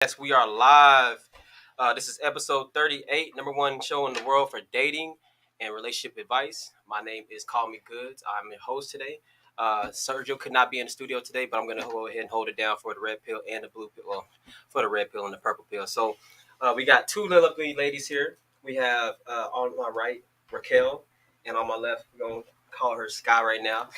Yes, we are live. This is episode 38, number one show in the world for dating and relationship advice. My name is Call Me Goods. I'm your host today. Sergio could not be in the studio today, but I'm going to go ahead and hold it down for the red pill and the blue pill. Well, for the red pill and the purple pill. So we got two lovely ladies here. We have on my right, Raquel, and on my left, we're going to call her Sky right now.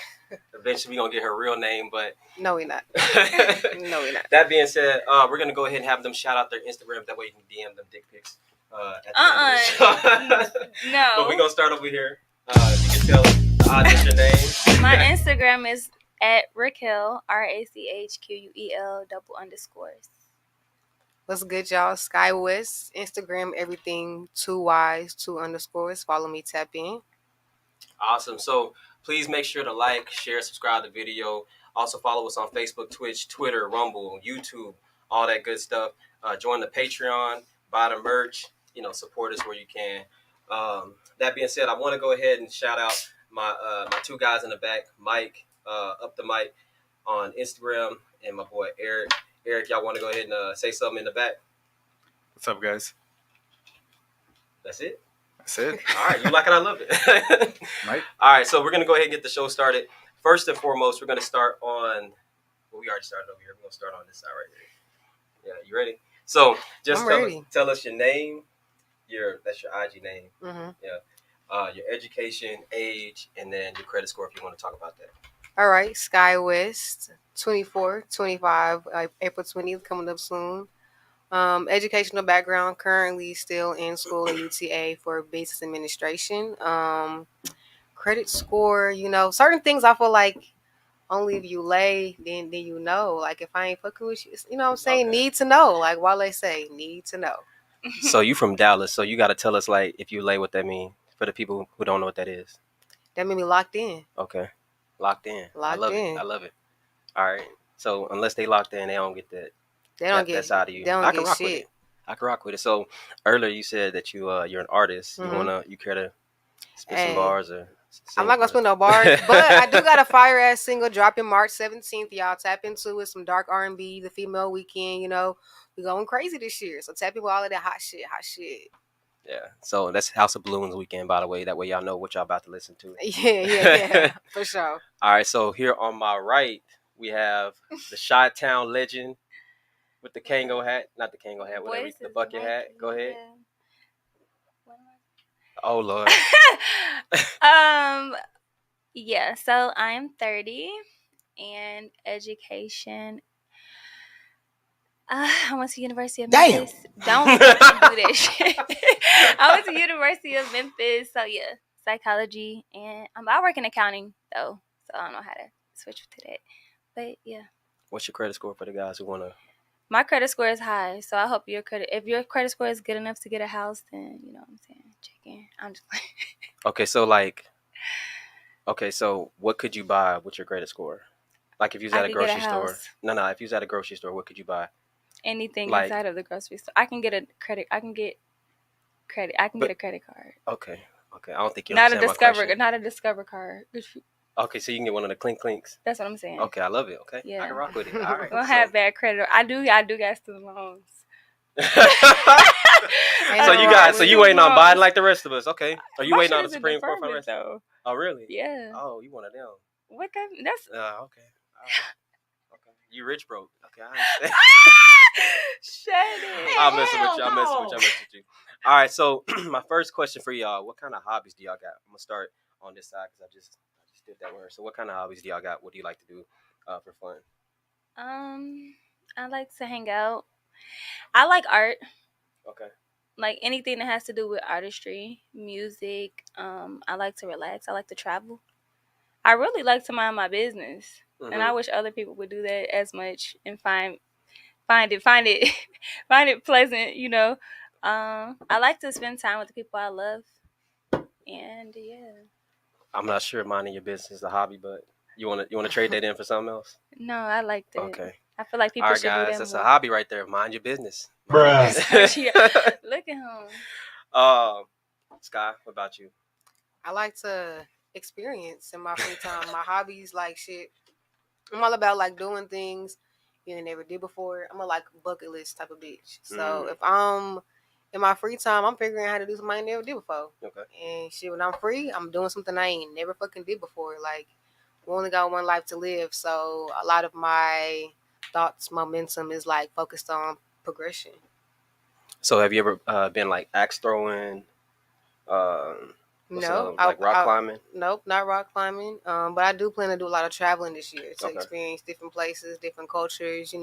Eventually, we're going to get her real name, but No, we're not. No, we're not. that being said, we're gonna go ahead and have them shout out their Instagram. That way you can DM them dick pics. At the end of the show. No. But we're gonna start over here. You can tell the audience your name. My Instagram is at Raquel, RACHQUEL _. What's good, y'all? Sky West. Instagram, everything 2 Ys, 2 underscores. Follow me, tap in. Awesome. So please make sure to like, share, subscribe to the video. Also follow us on Facebook, Twitch, Twitter, Rumble, YouTube, all that good stuff. Join the Patreon, buy the merch, support us where you can. That being said, I want to go ahead and shout out my two guys in the back, Mike, up the mic on Instagram, and my boy Eric. Eric, y'all want to go ahead and say something in the back? What's up, guys? That's it? That's it. All right, you like it, I love it. Mike? All right, so we're going to go ahead and get the show started. First and foremost, we're going to start on, we already started over here. We're going to start on this side right here. Yeah, you ready? So just tell us your name, that's your IG name. Mm-hmm. Yeah. Your education, age, and then your credit score if you want to talk about that. All right, Sky West, 24, 25, April 20th, coming up soon. Educational background, currently still in school at UTA for business administration. Credit score, certain things I feel like only if you lay, then you know. Like if I ain't fucking with you, you know what I'm saying? Okay. Need to know. Like Wale say, need to know. So you from Dallas, so you got to tell us like if you lay what that mean for the people who don't know what that is. That mean me locked in. Okay. Locked in. Locked in. I love it. All right. So unless they locked in, they don't get that. They don't get that side of you. They don't I can get rock shit. with it. I can rock with it. So earlier you said that you're an artist. Mm-hmm. You care to spit some bars or? I'm not gonna spit no bars, but I do got a fire ass single dropping March 17th. Y'all tap into it. Some dark R&B, the female weekend. We going crazy this year. So tap in with all of that hot shit. Yeah. So that's House of Balloons weekend, by the way. That way y'all know what y'all about to listen to. Yeah, for sure. All right. So here on my right, we have the Chi-Town legend with the Kango hat. Not the Kango hat, whatever. The bucket hat. Go ahead. Oh, Lord. Yeah, so I'm 30 and education. I went to University of Memphis. Don't do that shit. I went to University of Memphis, so yeah, psychology, and I work in accounting though, so I don't know how to switch to that. But yeah. What's your credit score for the guys who wanna? My credit score is high, so I hope if your credit score is good enough to get a house, then you know what I'm saying, check in. I'm just like. Okay, so what could you buy with your credit score? Like if you was at a grocery store. No, if you was at a grocery store, what could you buy? Anything inside of the grocery store. I can get a credit. I can get a credit card. Okay. I don't think you not understand my question. Not a Discover card. Okay, so you can get one of the clinks. That's what I'm saying. Okay, I love it. Okay, yeah. I can rock with it. All right. I don't have bad credit. I do got student loans. So you waiting on Biden like the rest of us? Okay. Are you waiting on the Supreme Court for the rest? Though. Oh, really? Yeah. Oh, you one of them? What kind? That's. Okay. All right. Okay. You rich broke. Okay, I understand. Shut it. I'm messing with you. All right. So my first question for y'all: what kind of hobbies do y'all got? I'm gonna start on this side because I just did that word. So what kind of hobbies do y'all got? What do you like to do for fun? I like to hang out. I like art. Okay. Like anything that has to do with artistry, music. I like to relax. I like to travel. I really like to mind my business, and I wish other people would do that as much and find it pleasant. I like to spend time with the people I love, and yeah. I'm not sure minding your business is a hobby, but you want to trade that in for something else? No, I like that. Okay. I feel like people should do that. All right, guys, that's a hobby right there. Mind your business. Bruh. Look at him. Sky, what about you? I like to experience in my free time. My hobbies, like shit. I'm all about like doing things you ain't never did before. I'm a like bucket list type of bitch. So if I'm in my free time, I'm figuring out how to do something I ain't never did before. Okay. And shit, when I'm free, I'm doing something I ain't never fucking did before. Like, we only got one life to live, so a lot of my thoughts, momentum is like focused on progression. So have you ever been like axe throwing? No, like rock climbing? Nope, not rock climbing. But I do plan to do a lot of traveling this year to Okay. experience different places, different cultures.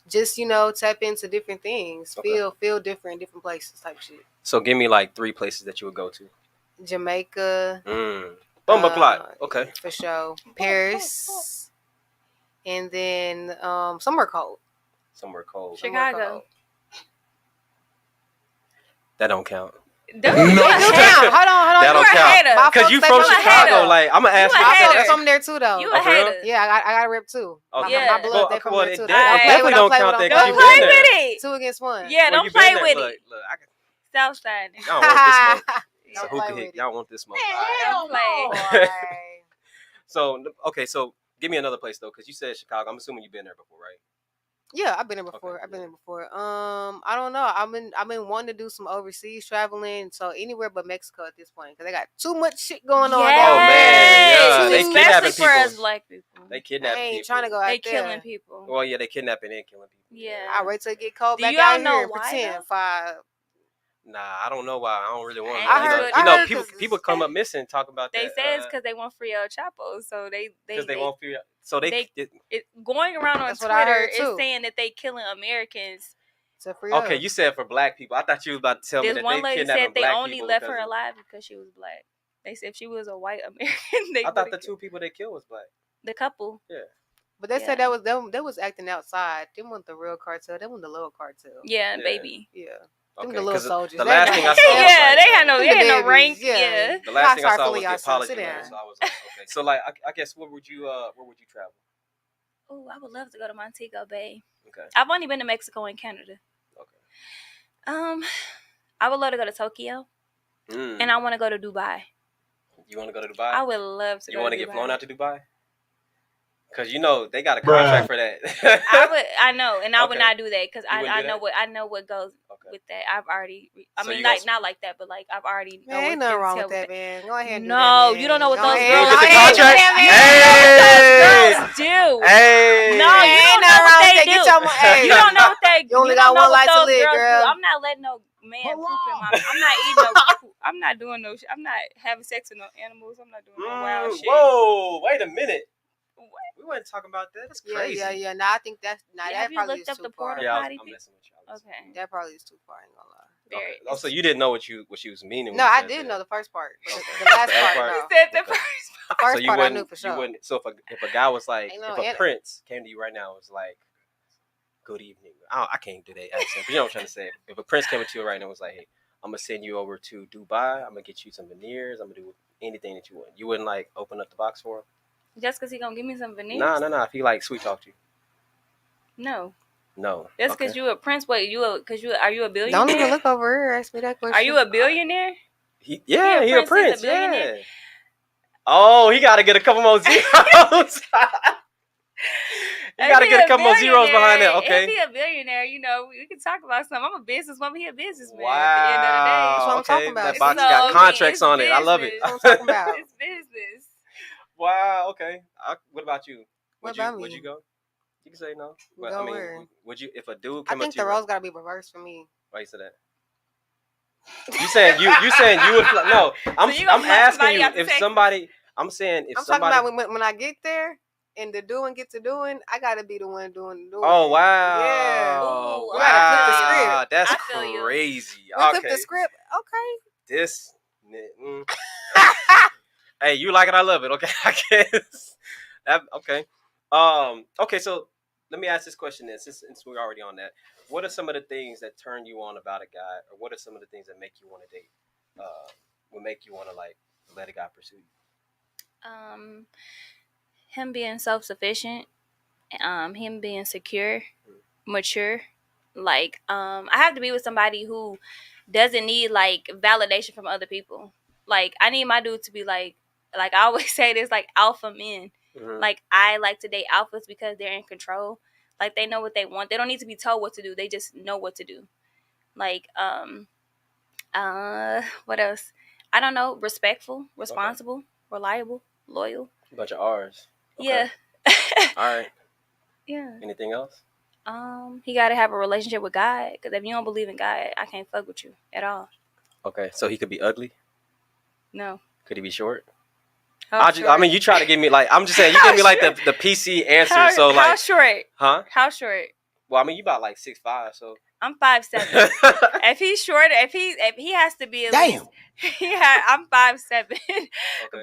Just tap into different things, Okay. feel different places, type shit. So give me like 3 places that you would go to. Jamaica. Bumba plot. Okay. For sure. Paris. And then somewhere cold. Somewhere cold. Chicago. That don't count. No. Hold on. That don't count. Because you from Chicago. Like, I'm going to ask you. There's something there too, though. You a hater. Yeah, I got a rip too. Okay. My blood, they from there too. Definitely don't count that. Don't play with it. 2 against 1. Yeah, don't play with it. Look, Southside. y'all want this smoke. Don't So play who with can it. y'all want this smoke? Don't play. So okay, so give me another place though, because you said Chicago. I'm assuming you've been there before, right? Yeah, I've been there before. Okay, I've been there before. I don't know. I've been wanting to do some overseas traveling, so anywhere but Mexico at this point, because they got too much shit going on. Yes. Oh man, yeah, they especially kidnapping for us people. black people. They kidnapping I ain't people. trying to go out They there. killing people. Well, yeah, they kidnapping and killing people. Yeah. I wait till it get cold Do back y'all out know here and why, pretend though? 5. Nah, I don't know why. I don't really want to. I You know, heard people come up missing talking about They that. say it's because they want free El Chapo, so because they won't feel. So they going around on That's what I Twitter heard, is too. saying that they killing Americans. So free okay. You said for black people. I thought you was about to tell me This that one they lady kidnapping said they black only people left her because of- alive because she was black. They said if she was a white American, they I thought the would've 2 people they killed was black. the couple. Yeah. But they Yeah. said that was them. They was acting outside. They want the real cartel. They want the little cartel. Yeah, Yeah. baby. Yeah. Okay. Them the little 'cause soldiers. The They last not- thing I saw. Yeah, was they had no, Them they the had no babies, rank. yeah. Yeah. The last thing I Y'all saw start was the fooling apology yourself. Sit video, down. so I was like, okay. So like, I guess where would you travel? Oh, I would love to go to Montego Bay. Okay. I've only been to Mexico and Canada. Okay. I would love to go to Tokyo, and I want to go to Dubai. You want to go to Dubai? I would love to. You want want to get flown out to Dubai? Because they got a Bruh. contract for that. I know, and I would Okay. not do that because You wouldn't I do know that? I know what goes Okay. with that. I've already. I So mean, you like gonna- not like that, but like I've already. Man, ain't nothing wrong with that, man. Go ahead. And do No, that, man. you don't know what Go those ahead. girls Get the Go ahead and do contract? that, man. Hey! Those girls do. Hey! No, you Ain't don't know nothing what wrong they with that. do. Get your hey. You don't know what they. You only don't got know one what life to those live, girls girl. do. I'm not letting no man poop in my. I'm not eating no. I'm not doing no. I'm not having sex with no animals. I'm not doing no wild shit. Whoa! Wait a minute. We weren't talking about that. That's crazy. Yeah. Nah, I think that's Yeah, that have you probably looked is up too the far. porta Yeah, potty? I'm messing with y'all. Okay. That probably is too far. I ain't gonna lie. Very. Okay. Oh, so you didn't know what she was meaning? when No, you I said did that. know the first part. But Okay. the last The part, part. no. He said the Okay. first. The first So you part I wouldn't. knew for sure. You wouldn't. So if a guy was like, Ain't no if a an- prince came to you right now, and was like, "Good evening." I can't do that accent, but you know what I'm trying to say. If a prince came to you right now and was like, "Hey, I'm gonna send you over to Dubai. I'm gonna get you some veneers. I'm gonna do anything that you want." You wouldn't like open up the box for him? Just because he gonna give me some veneers? No. If he like sweet talked you, No. no. That's because you a prince. Wait, are you a billionaire? Don't even look over here. Ask me that question. Are you a billionaire? He He a a prince, prince. he's a billionaire? Yeah. Oh, he got to get a couple more zeros. You got to get a couple more zeros behind that. If Okay. he a billionaire, we can talk about something. I'm a businesswoman. He a businessman. Wow. At the end of the day, That's what I'm talking about. That box So, got I mean, contracts it's on it. I love it. business. That's what I'm talking about. It's business. Wow. Okay. What about you? What about Would me? you go? You can say no. But Go I mean, where? would you if a dude I came up think to you? the roles gotta be reversed for me. Why you said that? You saying you would no? I'm So you gonna fuck asking somebody you after if sex? somebody. I'm saying if I'm somebody. talking about when I get there and the doing get to doing, I gotta be the one doing. Oh wow! Yeah. Ooh, We gotta flip the Wow, script. that's I feel you. crazy. We Okay, flip the script. Okay. this. Hey, you like it? I love it. Okay, I guess. Okay. Okay. So let me ask this question then, since we're already on that. What are some of the things that turn you on about a guy, or what are some of the things that make you want to date? Would make you want to like let a guy pursue you? Him being self-sufficient, him being secure, mature. Like, I have to be with somebody who doesn't need like validation from other people. Like, I need my dude to be like I always say this, like alpha men. Mhm. Like, I like to date alphas because they're in control. Like they know what they want. They don't need to be told what to do. They just know what to do. Like what else? I don't know. Respectful, responsible, reliable, loyal. A bunch of R's. Okay. Yeah. All right. Yeah. Anything else? He got to have a relationship with God. Because if you don't believe in God, I can't fuck with you at all. Okay. So he could be ugly. No. Could he be short? Short? I mean, you try to give me like I'm just saying you give me like the PC answer. So like how short? Huh? How short? Well, I mean, you about like 6'5", so I'm 5'7". If he's short, if he has to be at least. I'm 5'7", okay.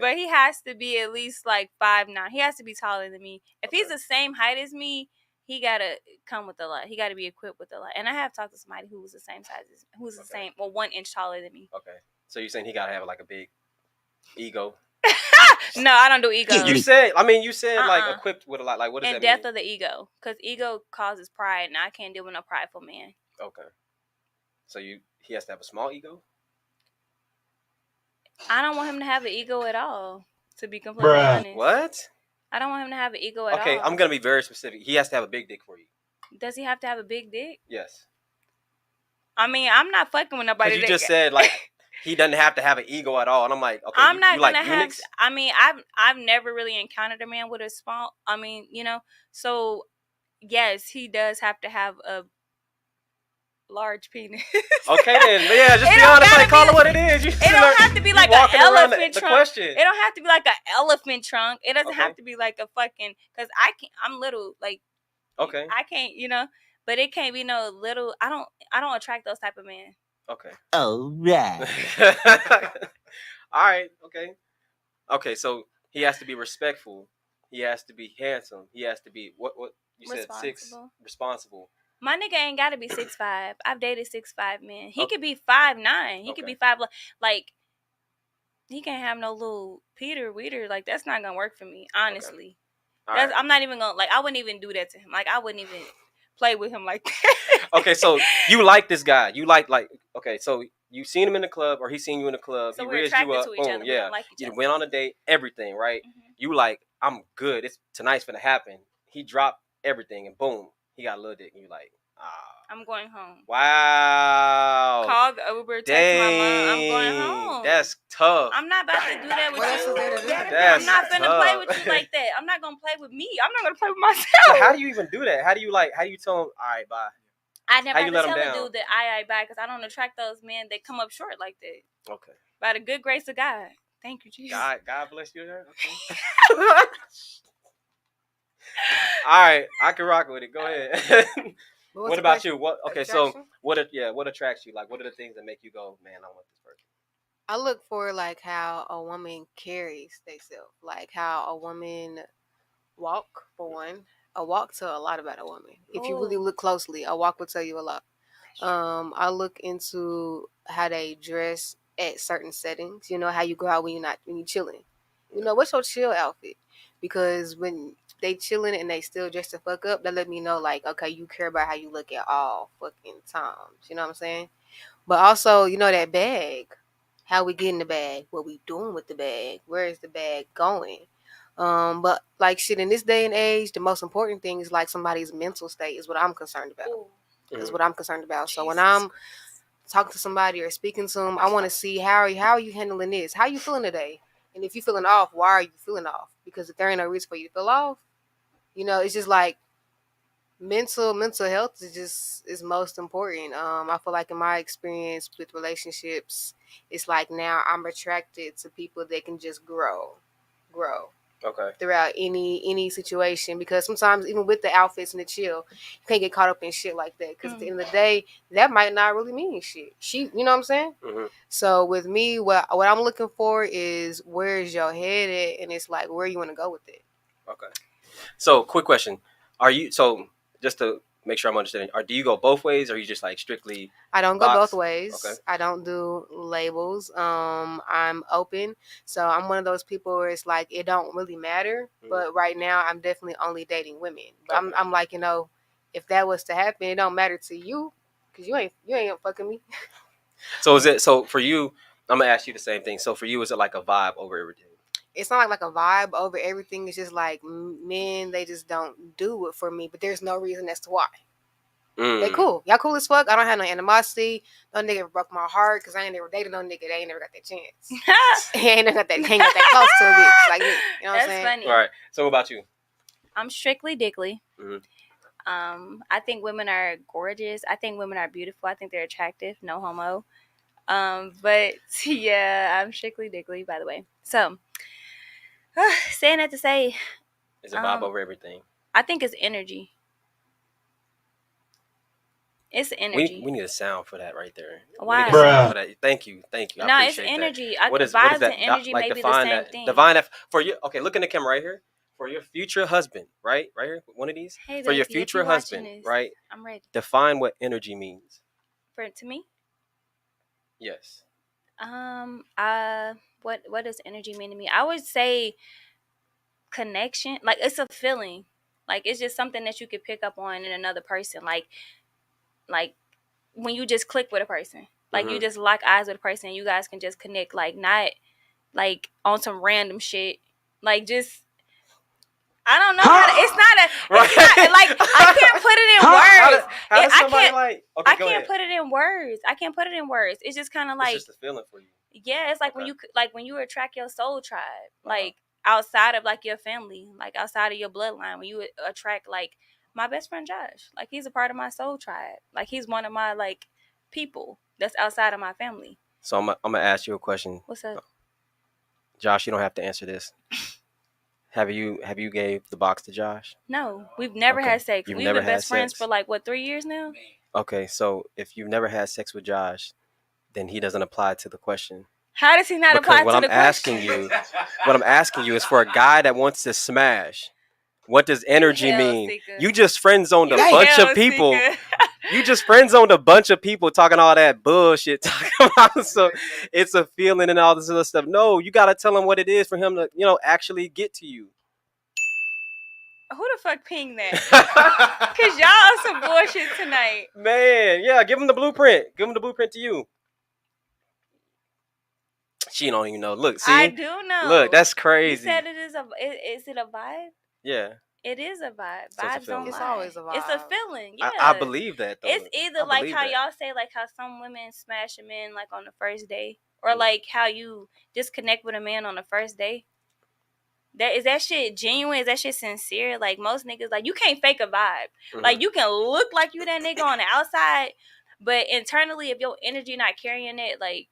But he has to be at least like 5'9". He has to be taller than me. If he's the same height as me, he gotta come with a lot. He gotta be equipped with a lot. And I have talked to somebody who was the same size as, who's the same, 1 inch taller than me. Okay. So you're saying he gotta have like a big ego? No, I don't do ego. You said like equipped with a lot. Like what does that mean? And death of the ego, because ego causes pride, and I can't deal with no prideful man. Okay. So he has to have a small ego? I don't want him to have an ego at all. To be completely honest. What? I don't want him to have an ego at all. Okay, I'm gonna be very specific. He has to have a big dick for you. Does he have to have a big dick? Yes. I mean, I'm not fucking with nobody. Because you just said like he doesn't have to have an ego at all, and I'm like, okay, I'm not you gonna like have. eunuchs? I mean, I've never really encountered a man with a small. I mean, so yes, he does have to have a large penis. Okay then, but yeah, just be honest, like call it what it is. It don't have to be like an elephant trunk. Question. It don't have to be like an elephant trunk. It doesn't have to be like a fucking. Because I'm little. Like. Okay. I can't. But it can't be no little. I don't attract those type of men. Okay. Oh right. All right. Okay. Okay. So he has to be respectful. He has to be handsome. He has to be what you said 6 responsible. My nigga ain't gotta be 6'5". I've dated 6'5" men. He could be 5'9". He could be 5. Like he can't have no little Peter Weeder. Like that's not gonna work for me. Honestly, right. I'm not even gonna I wouldn't even do that to him. Like I wouldn't even play with him like that. Okay, so you like this guy. You like okay, so you seen him in the club or he seen you in the club. So he we're attracted you up. to each Boom, other. Yeah. We don't like each you other. Went on a date, everything, right? Mm-hmm. You like, I'm good. Tonight's gonna happen. He dropped everything and boom, he got a little dick and you like, I'm going home. Wow. Call the Uber, text my mom. I'm going home. That's tough. I'm not about to do that with you. That's I'm not gonna tough. play with you like that. I'm not gonna play with me. I'm not gonna play with myself. So how do you even do that? How do you tell him, all right, bye? I never had to tell a dude that I bye because I don't attract those men that come up short like that. Okay. By the good grace of God. Thank you, Jesus. God bless you there. Okay. All right, I can rock with it. Go ahead. What about you? So what attracts you? Like, what are the things that make you go, man, I want this person? I look for like how a woman carries themselves, like how a woman walk. For one, a walk tell a lot about a woman. If you really look closely, a walk will tell you a lot. I look into how they dress at certain settings. You know how you go out when you're chilling. You know what's your chill outfit? Because when they chilling and they still dress the fuck up, that let me know like, okay, you care about how you look at all fucking times. You know what I'm saying? But also, that bag, how we get in the bag, what we doing with the bag, where is the bag going? But like shit in this day and age, the most important thing is like somebody's mental state is what I'm concerned about. Is what I'm concerned about. So when I'm talking to somebody or speaking to them, I want to see how are you handling this? How you feeling today? And if you're feeling off, why are you feeling off? Because if there ain't no reason for you to feel off, it's just like mental health is most important. I feel like in my experience with relationships, it's like now I'm attracted to people that can just grow. Okay. Throughout any situation, because sometimes even with the outfits and the chill, you can't get caught up in shit like that. Because at the end of the day, that might not really mean shit. You know what I'm saying? Mm-hmm. So with me, what I'm looking for is where is your head at, and it's like where you want to go with it. Okay. So quick question: just to make sure I'm understanding, do you go both ways, or are you just like strictly? I don't go both ways. Okay. I don't do labels. I'm open, so I'm one of those people where it's like it don't really matter. Mm-hmm. But right now, I'm definitely only dating women. But okay. I'm like, if that was to happen, it don't matter to you because you ain't fucking me. So for you? I'm gonna ask you the same thing. So for you, is it like a vibe over everything? it's not like a vibe over everything. It's just like men, they just don't do it for me. But there's no reason as to why. They cool. Y'all cool as fuck. I don't have no animosity. No nigga ever broke my heart because I ain't never dated no nigga. They ain't never got that chance. He ain't never got that. Ain't got that close to a bitch like me. You know what I'm saying? That's funny. All right. So what about you? I'm strictly dickly. Mm-hmm. I think women are gorgeous. I think women are beautiful. I think they're attractive. No homo. But yeah, I'm strictly dickly, by the way. So, saying that to say, It's a vibe over everything. I think it's energy. It's energy. We need a sound for that right there. Why? For that. Thank you. I No, it's appreciate energy. That. What is vibes that? and energy Like may be the define same that. thing. Divine for you. Okay, look in the camera right here. For your future husband, right here, one of these. Hey, for baby, your future husband, right? I'm ready. Define what energy means. To me? Yes. What does energy mean to me? I would say connection. Like, it's a feeling. Like, it's just something that you could pick up on in another person. Like when you just click with a person. Like, you just lock eyes with a person and you guys can just connect. Like, not like on some random shit. Like, just I don't know how to, it's not like I can't put it in words. How does somebody like? Okay, I can't put it in words. I can't put it in words. It's just kind of like it's just a feeling for you. Yeah, it's like when you attract your soul tribe, like outside of like your family, like outside of your bloodline, when you attract like my best friend Josh, like he's a part of my soul tribe, like he's one of my like people that's outside of my family. So I'm gonna ask you a question. What's up, Josh? You don't have to answer this. Have you gave the box to Josh? No, we've never had sex. We've We've never been had best friends sex? for like 3 years now. Okay, so if you've never had sex with Josh, then he doesn't apply to the question. How does he not apply to the question? What I'm asking you is for a guy that wants to smash. What does energy mean? Seeker. You just friend zoned a bunch of people. You just friend zoned a bunch of people talking all that bullshit. Talking about so it's a feeling and all this other stuff. No, you gotta tell him what it is for him to actually get to you. Who the fuck pinged that? Cause y'all are some bullshit tonight. Man, yeah, give him the blueprint. Give him the blueprint to you. She don't even know. Look, see? I do know. Look, that's crazy. You said it is is it a vibe? Yeah. It is a vibe. So Vibes don't lie. It's always a vibe. It's a feeling. Yeah. I believe that though. It's either like how y'all say like how some women smash a man like on the first day, or like how you just connect with a man on the first day. That shit genuine? Is that shit sincere? Like most niggas, like you can't fake a vibe. Like you can look like you that nigga on the outside, but internally, if your energy not carrying it, like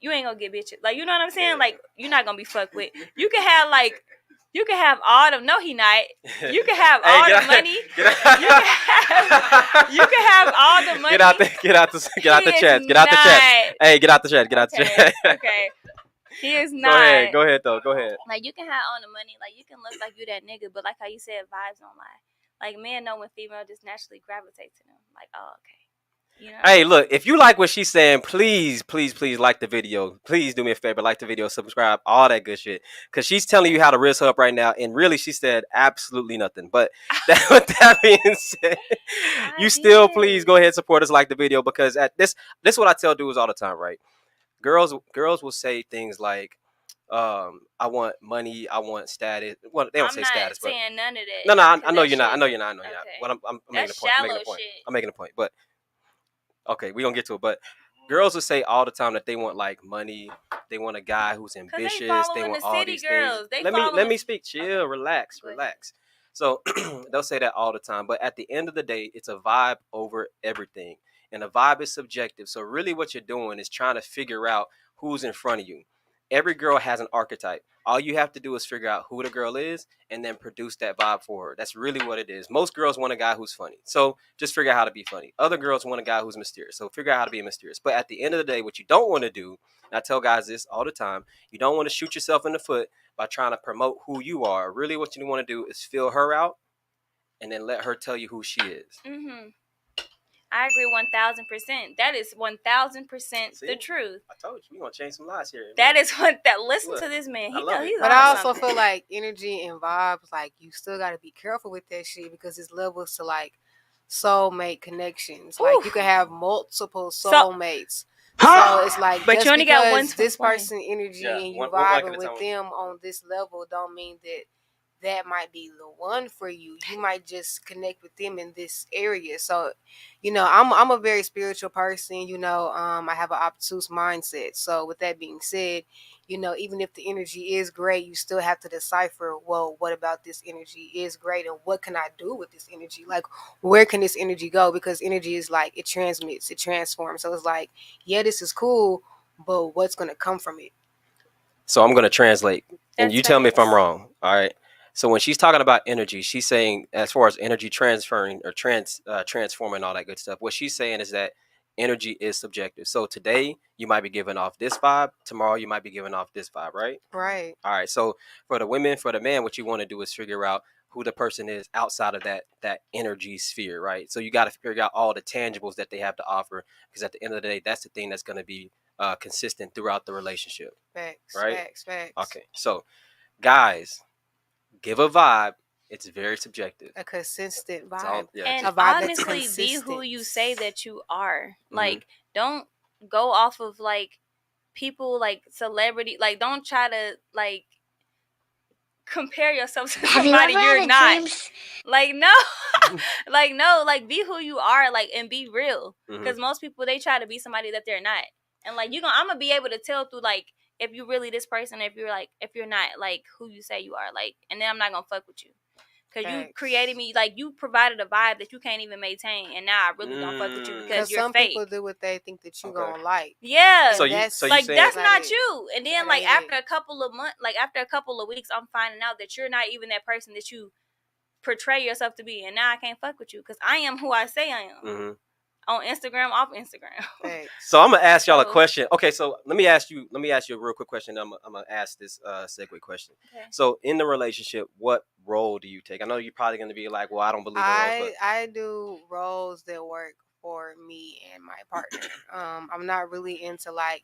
you ain't gonna get bitches. Like you know what I'm saying? Like you're not gonna be fucked with. You can have all the no he not. You can have all the money. You can have all the money. Get out the chat. Get out the chat. Hey, get out the chat. Get out the chat. Okay. He is not. Go ahead though. Go ahead. Like you can have all the money, like you can look like you that nigga, but like how you said, vibes don't lie. Like men know when female just naturally gravitate to them. Like, oh, okay. You know? Hey, look, if you like what she's saying, please like the video. Please do me a favor, like the video, subscribe, all that good shit. Because she's telling you how to risk her up right now, and really she said absolutely nothing. But with that being said, you still please go ahead and support us, like the video, because at this is what I tell dudes all the time, right? Girls will say things like, I want money, I want status. Well, they don't say status, but saying none of that. No, I know you're not. Okay. What I'm making a point. I'm making a point. But okay, we gonna get to it. But girls will say all the time that they want like money. They want a guy who's ambitious. They want all these things. Let me speak. Chill, relax. So they'll say that all the time. But at the end of the day, it's a vibe over everything. And a vibe is subjective. So really what you're doing is trying to figure out who's in front of you. Every girl has an archetype. All you have to do is figure out who the girl is and then produce that vibe for her. That's really what it is. Most girls want a guy who's funny. So just figure out how to be funny. Other girls want a guy who's mysterious. So figure out how to be mysterious. But at the end of the day, what you don't want to do, and I tell guys this all the time, you don't want to shoot yourself in the foot by trying to promote who you are. Really what you want to do is fill her out and then let her tell you who she is. Mm-hmm. I agree 1,000%. That is 1,000% the truth. I told you, we're going to change some lies here. That is listen to this man. He knows he's But I also feel like energy and vibes, like you still got to be careful with that shit because it's levels to like soulmate connections. Like you can have multiple soulmates. So it's like But just you only got one because to this explain. person energy Yeah, and you one mic at vibing a with time. them on this level don't mean that that might be the one for you. You might just connect with them in this area. So, I'm a very spiritual person. I have an obtuse mindset. So with that being said, even if the energy is great, you still have to decipher, well, what about this energy is great and what can I do with this energy? Like, where can this energy go? Because energy is like, it transmits, it transforms. So it's like, yeah, this is cool, but what's going to come from it? So I'm going to translate, and That's you tell me if I'm facts. wrong. All right. So when she's talking about energy, she's saying as far as energy transferring or transforming all that good stuff. What she's saying is that energy is subjective. So today you might be giving off this vibe. Tomorrow you might be giving off this vibe, right? Right. All right. So for the women, for the man, what you want to do is figure out who the person is outside of that energy sphere, right? So you got to figure out all the tangibles that they have to offer, because at the end of the day, that's the thing that's going to be consistent throughout the relationship, Facts, right? facts, facts. Okay. So guys, give a vibe. It's very subjective. A consistent It's all, vibe. yeah. And A vibe that's honestly, be who consistent. you say that you are. Mhm. Like, don't go off of like people, like celebrity. Like, don't try to like compare yourself to Have you somebody ever you're had not. dreams? Like, no. Like, no, like be who you are, like, and be real. Because most people, they try to be somebody that they're not. And like, I'm gonna be able to tell through like if you really this person, if you're not like who you say you are, like, and then I'm not gonna fuck with you. Because you Facts. created me, like, you provided a vibe that you can't even maintain, and now I really don't fuck with you because Because you're some fake. people do what they think that you Okay. gonna like. Yeah. So And you that's Like, saying that's not it. you. And then That like ain't after it. a couple of months, like after a couple of weeks, I'm finding out that you're not even that person that you portray yourself to be, and now I can't fuck with you because I am who I say I am. On Instagram, off Instagram. Facts. So I'm gonna ask y'all a So- question. Okay, so let me ask you a real quick question. I'm gonna ask this segue question. Okay. So in the relationship, what role do you take? I know you're probably gonna be like, well, I don't believe in roles, I do roles that work for me and my partner. I'm not really into like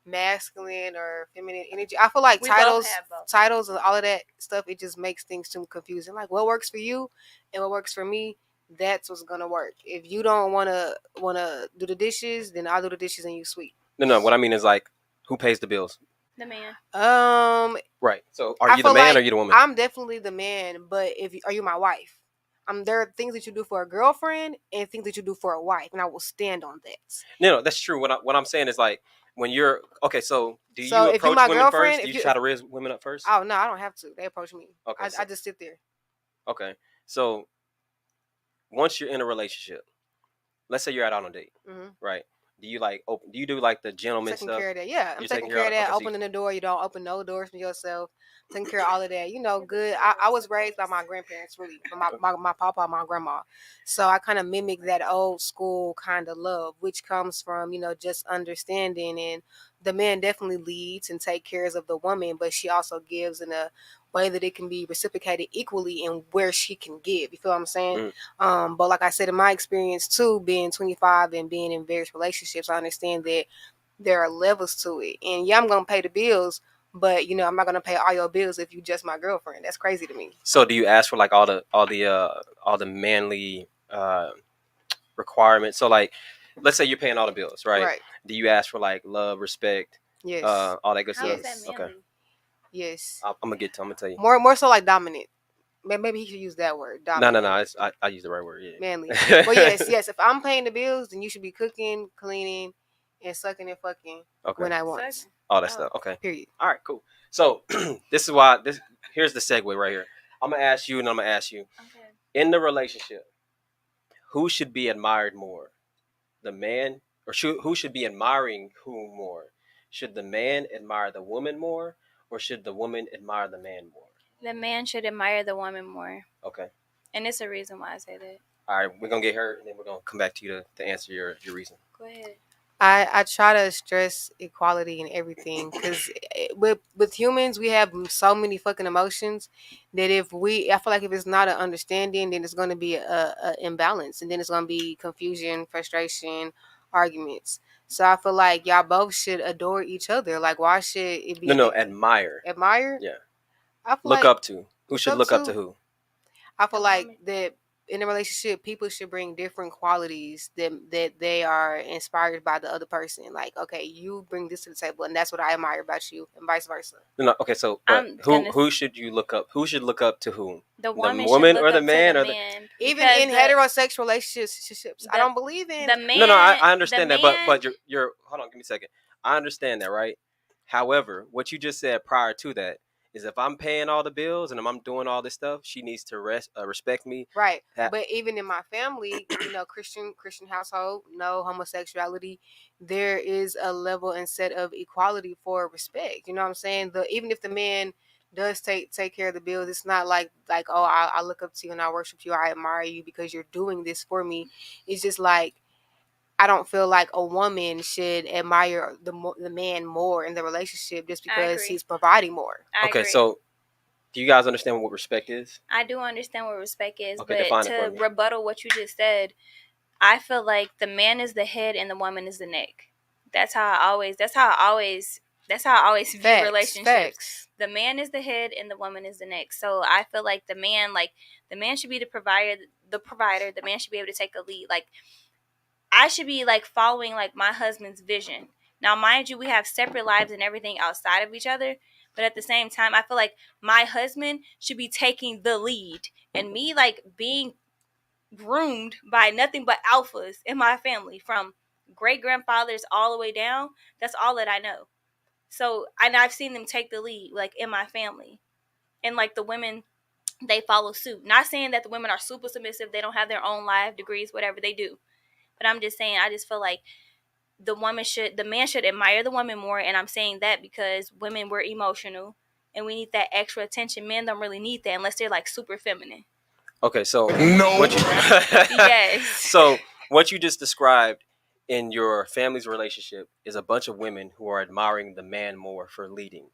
masculine or feminine energy. I feel like We both have both. titles and all of that stuff, it just makes things too confusing. Like, what works for you and what works for me, that's what's gonna work. If you don't wanna do the dishes, then I'll do the dishes and you sweep. No. What I mean is like, who pays the bills? The man. Right. So are I you the feel man like or are you the woman? I'm definitely the man, but are you my wife? There are things that you do for a girlfriend and things that you do for a wife, and I will stand on that. No, that's true. What I'm saying is like, when you're okay. So do So you if you're approach my women girlfriend, first? Do if you try to raise women up first? Oh no, I don't have to. They approach me. Okay. I just sit there. Okay. So once you're in a relationship, let's say you're out on a date, right? Do you like open? Do you do like the gentleman Taking stuff? care of that. Yeah, I'm You're taking care of that. okay, so Opening the door. You don't open no doors for yourself. Taking care of all of that. Good. I was raised by my grandparents, really. My papa, my grandma. So I kind of mimic that old school kind of love, which comes from, just understanding. And the man definitely leads and take cares of the woman, but she also gives in a way that it can be reciprocated equally and where she can give. You feel what I'm saying? But like I said, in my experience too, being 25 and being in various relationships, I understand that there are levels to it. And yeah, I'm gonna pay the bills, but I'm not gonna pay all your bills if you just my girlfriend. That's crazy to me. So do you ask for like all the manly requirements? So like, let's say you're paying all the bills, right? Right. Do you ask for like love, respect, Yes. all that good How stuff? is that manly? Okay. Yes. I'm gonna tell you. More so like dominant. Maybe he should use that word. Dominant. No. I use the right word. Yeah. Manly. But yes. If I'm paying the bills, then you should be cooking, cleaning, and sucking and fucking when I want. Sucking. All that stuff. Okay. Period. All right. Cool. So this is why here's the segue right here. I'm gonna ask you, and I'm gonna ask you. Okay. In the relationship, who should be admired more? The man, or who should be admiring who more? Should the man admire the woman more, or should the woman admire the man more? The man should admire the woman more. Okay. And it's a reason why I say that. All right, we're gonna get her, and then we're gonna come back to you to answer your reason. Go ahead. I try to stress equality in everything because with humans we have so many fucking emotions that I feel like if it's not an understanding, then it's going to be a imbalance, and then it's going to be confusion, frustration, arguments. So I feel like y'all both should adore each other. Like, why should it be Admire. Admire? Yeah. I feel Look like up to who should look up to who? I feel like that in a relationship, people should bring different qualities that they are inspired by the other person. Like, okay, you bring this to the table, and that's what I admire about you, and vice versa. No, okay, so but who should you look up? Who should look up to whom? The woman or the man or the even in heterosexual relationships. I don't believe in the man. No, I understand that, but you're hold on, give me a second. I understand that, right? However, what you just said prior to that is if I'm paying all the bills and I'm doing all this stuff, she needs to respect me. Right. But even in my family, Christian household, no homosexuality, there is a level and set of equality for respect. You know what I'm saying? Even if the man does take care of the bills, it's not like oh, I look up to you and I worship you, I admire you because you're doing this for me. It's just like I don't feel like a woman should admire the man more in the relationship just because he's providing more. Okay, so do you guys understand what respect is? I do understand what respect is, okay, but to rebuttal what you just said, I feel like the man is the head and the woman is the neck. That's how I always view relationships. Facts. The man is the head and the woman is the neck. So I feel like the man should be the provider. The man should be able to take a lead. Like, I should be like following like my husband's vision. Now, mind you, we have separate lives and everything outside of each other. But at the same time, I feel like my husband should be taking the lead. And me like being groomed by nothing but alphas in my family, from great grandfathers all the way down. That's all that I know. So, and I've seen them take the lead like in my family. And like the women, they follow suit. Not saying that the women are super submissive. They don't have their own life degrees, whatever they do. But I'm just saying, I just feel like the man should admire the woman more. And I'm saying that because women, we're emotional and we need that extra attention. Men don't really need that unless they're like super feminine. Okay, so yes. So what you just described in your family's relationship is a bunch of women who are admiring the man more for leading.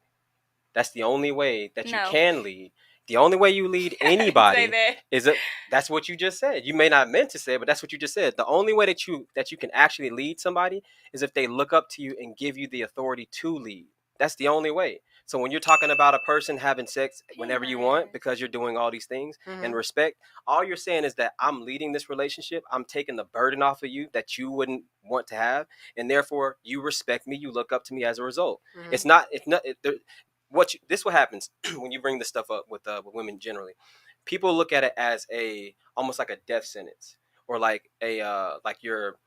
That's the only way that you can lead. The only way you lead anybody is that's what you just said. You may not meant to say it, but that's what you just said. The only way that you can actually lead somebody is if they look up to you and give you the authority to lead. That's the only way. So when you're talking about a person having sex whenever you want because you're doing all these things and respect, all you're saying is that I'm leading this relationship. I'm taking the burden off of you that you wouldn't want to have, and therefore you respect me. You look up to me as a result. It's not. This what happens when you bring this stuff up with women generally. People look at it as almost like a death sentence, or like like you're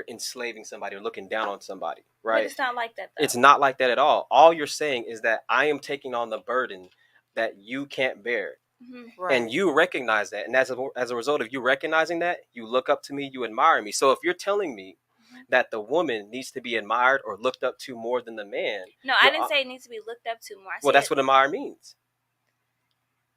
enslaving somebody or looking down on somebody, right? But it's not like that, though. It's not like that at all. All you're saying is that I am taking on the burden that you can't bear. Right. And you recognize that. And as a result of you recognizing that, you look up to me, you admire me. So if you're telling me that the woman needs to be admired or looked up to more than the man. No, I didn't say it needs to be looked up to more. Well, that's what admire means.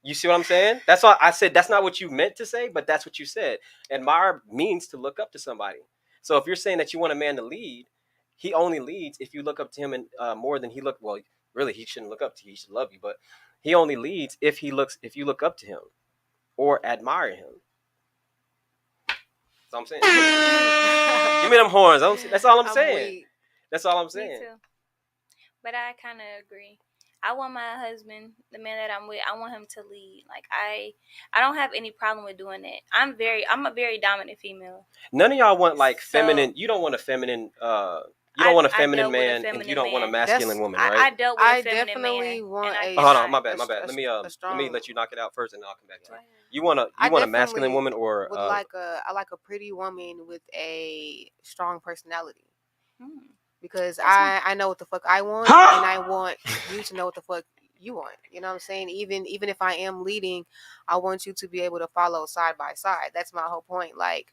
You see what I'm saying? That's why I said that's not what you meant to say, but that's what you said. Admire means to look up to somebody. So if you're saying that you want a man to lead, he only leads if you look up to him and more than he look. Well, really, he shouldn't look up to you. He should love you, but he only leads if you look up to him or admire him. That's all I'm saying. Give me them horns. That's all I'm saying. Weak. That's all I'm saying. Me too. But I kind of agree. I want my husband, the man that I'm with, I want him to lead. Like I don't have any problem with doing that. I'm a very dominant female. None of y'all want like feminine. You don't want a feminine. You don't want a feminine man, and you don't want a masculine woman, right? I dealt with a feminine definitely man. Want a. Hold on, my bad. Let me let you knock it out first, and then I'll come back to it. You want a masculine woman or I like a pretty woman with a strong personality. Because I know what the fuck I want, and I want you to know what the fuck you want. You know what I'm saying? Even if I am leading, I want you to be able to follow side by side. That's my whole point. Like,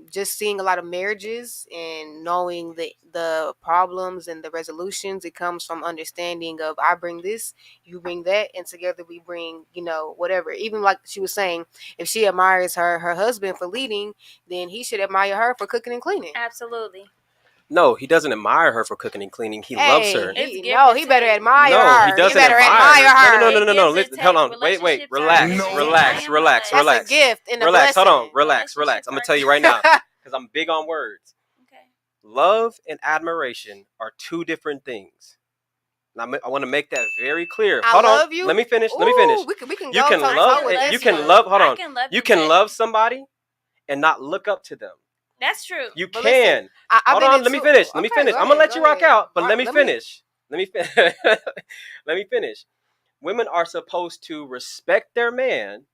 just seeing a lot of marriages and knowing the problems and the resolutions, it comes from understanding of I bring this, you bring that, and together we bring, whatever. Even like she was saying, if she admires her husband for leading, then he should admire her for cooking and cleaning. Absolutely. No, he doesn't admire her for cooking and cleaning. He loves her. He better admire her. He doesn't admire her. No. Listen, hold on. Wait. Relax. That's a gift and a blessing. Hold on. Relax. I'm going to tell you right now because I'm big on words. Okay. Love and admiration are two different things. Now, I want to make that very clear. I Hold love on. you. Let me finish. Ooh, we can You go can toe to love. toe with You this can one. love. Hold I on. can love You can but love somebody and not look up to them. That's true. You But can. listen, I've Hold been on. into- Let me finish. Let me okay, finish. go I'm gonna ahead, let you go rock ahead. out, but All let right, me finish. Let me let me finish. Women are supposed to respect their man,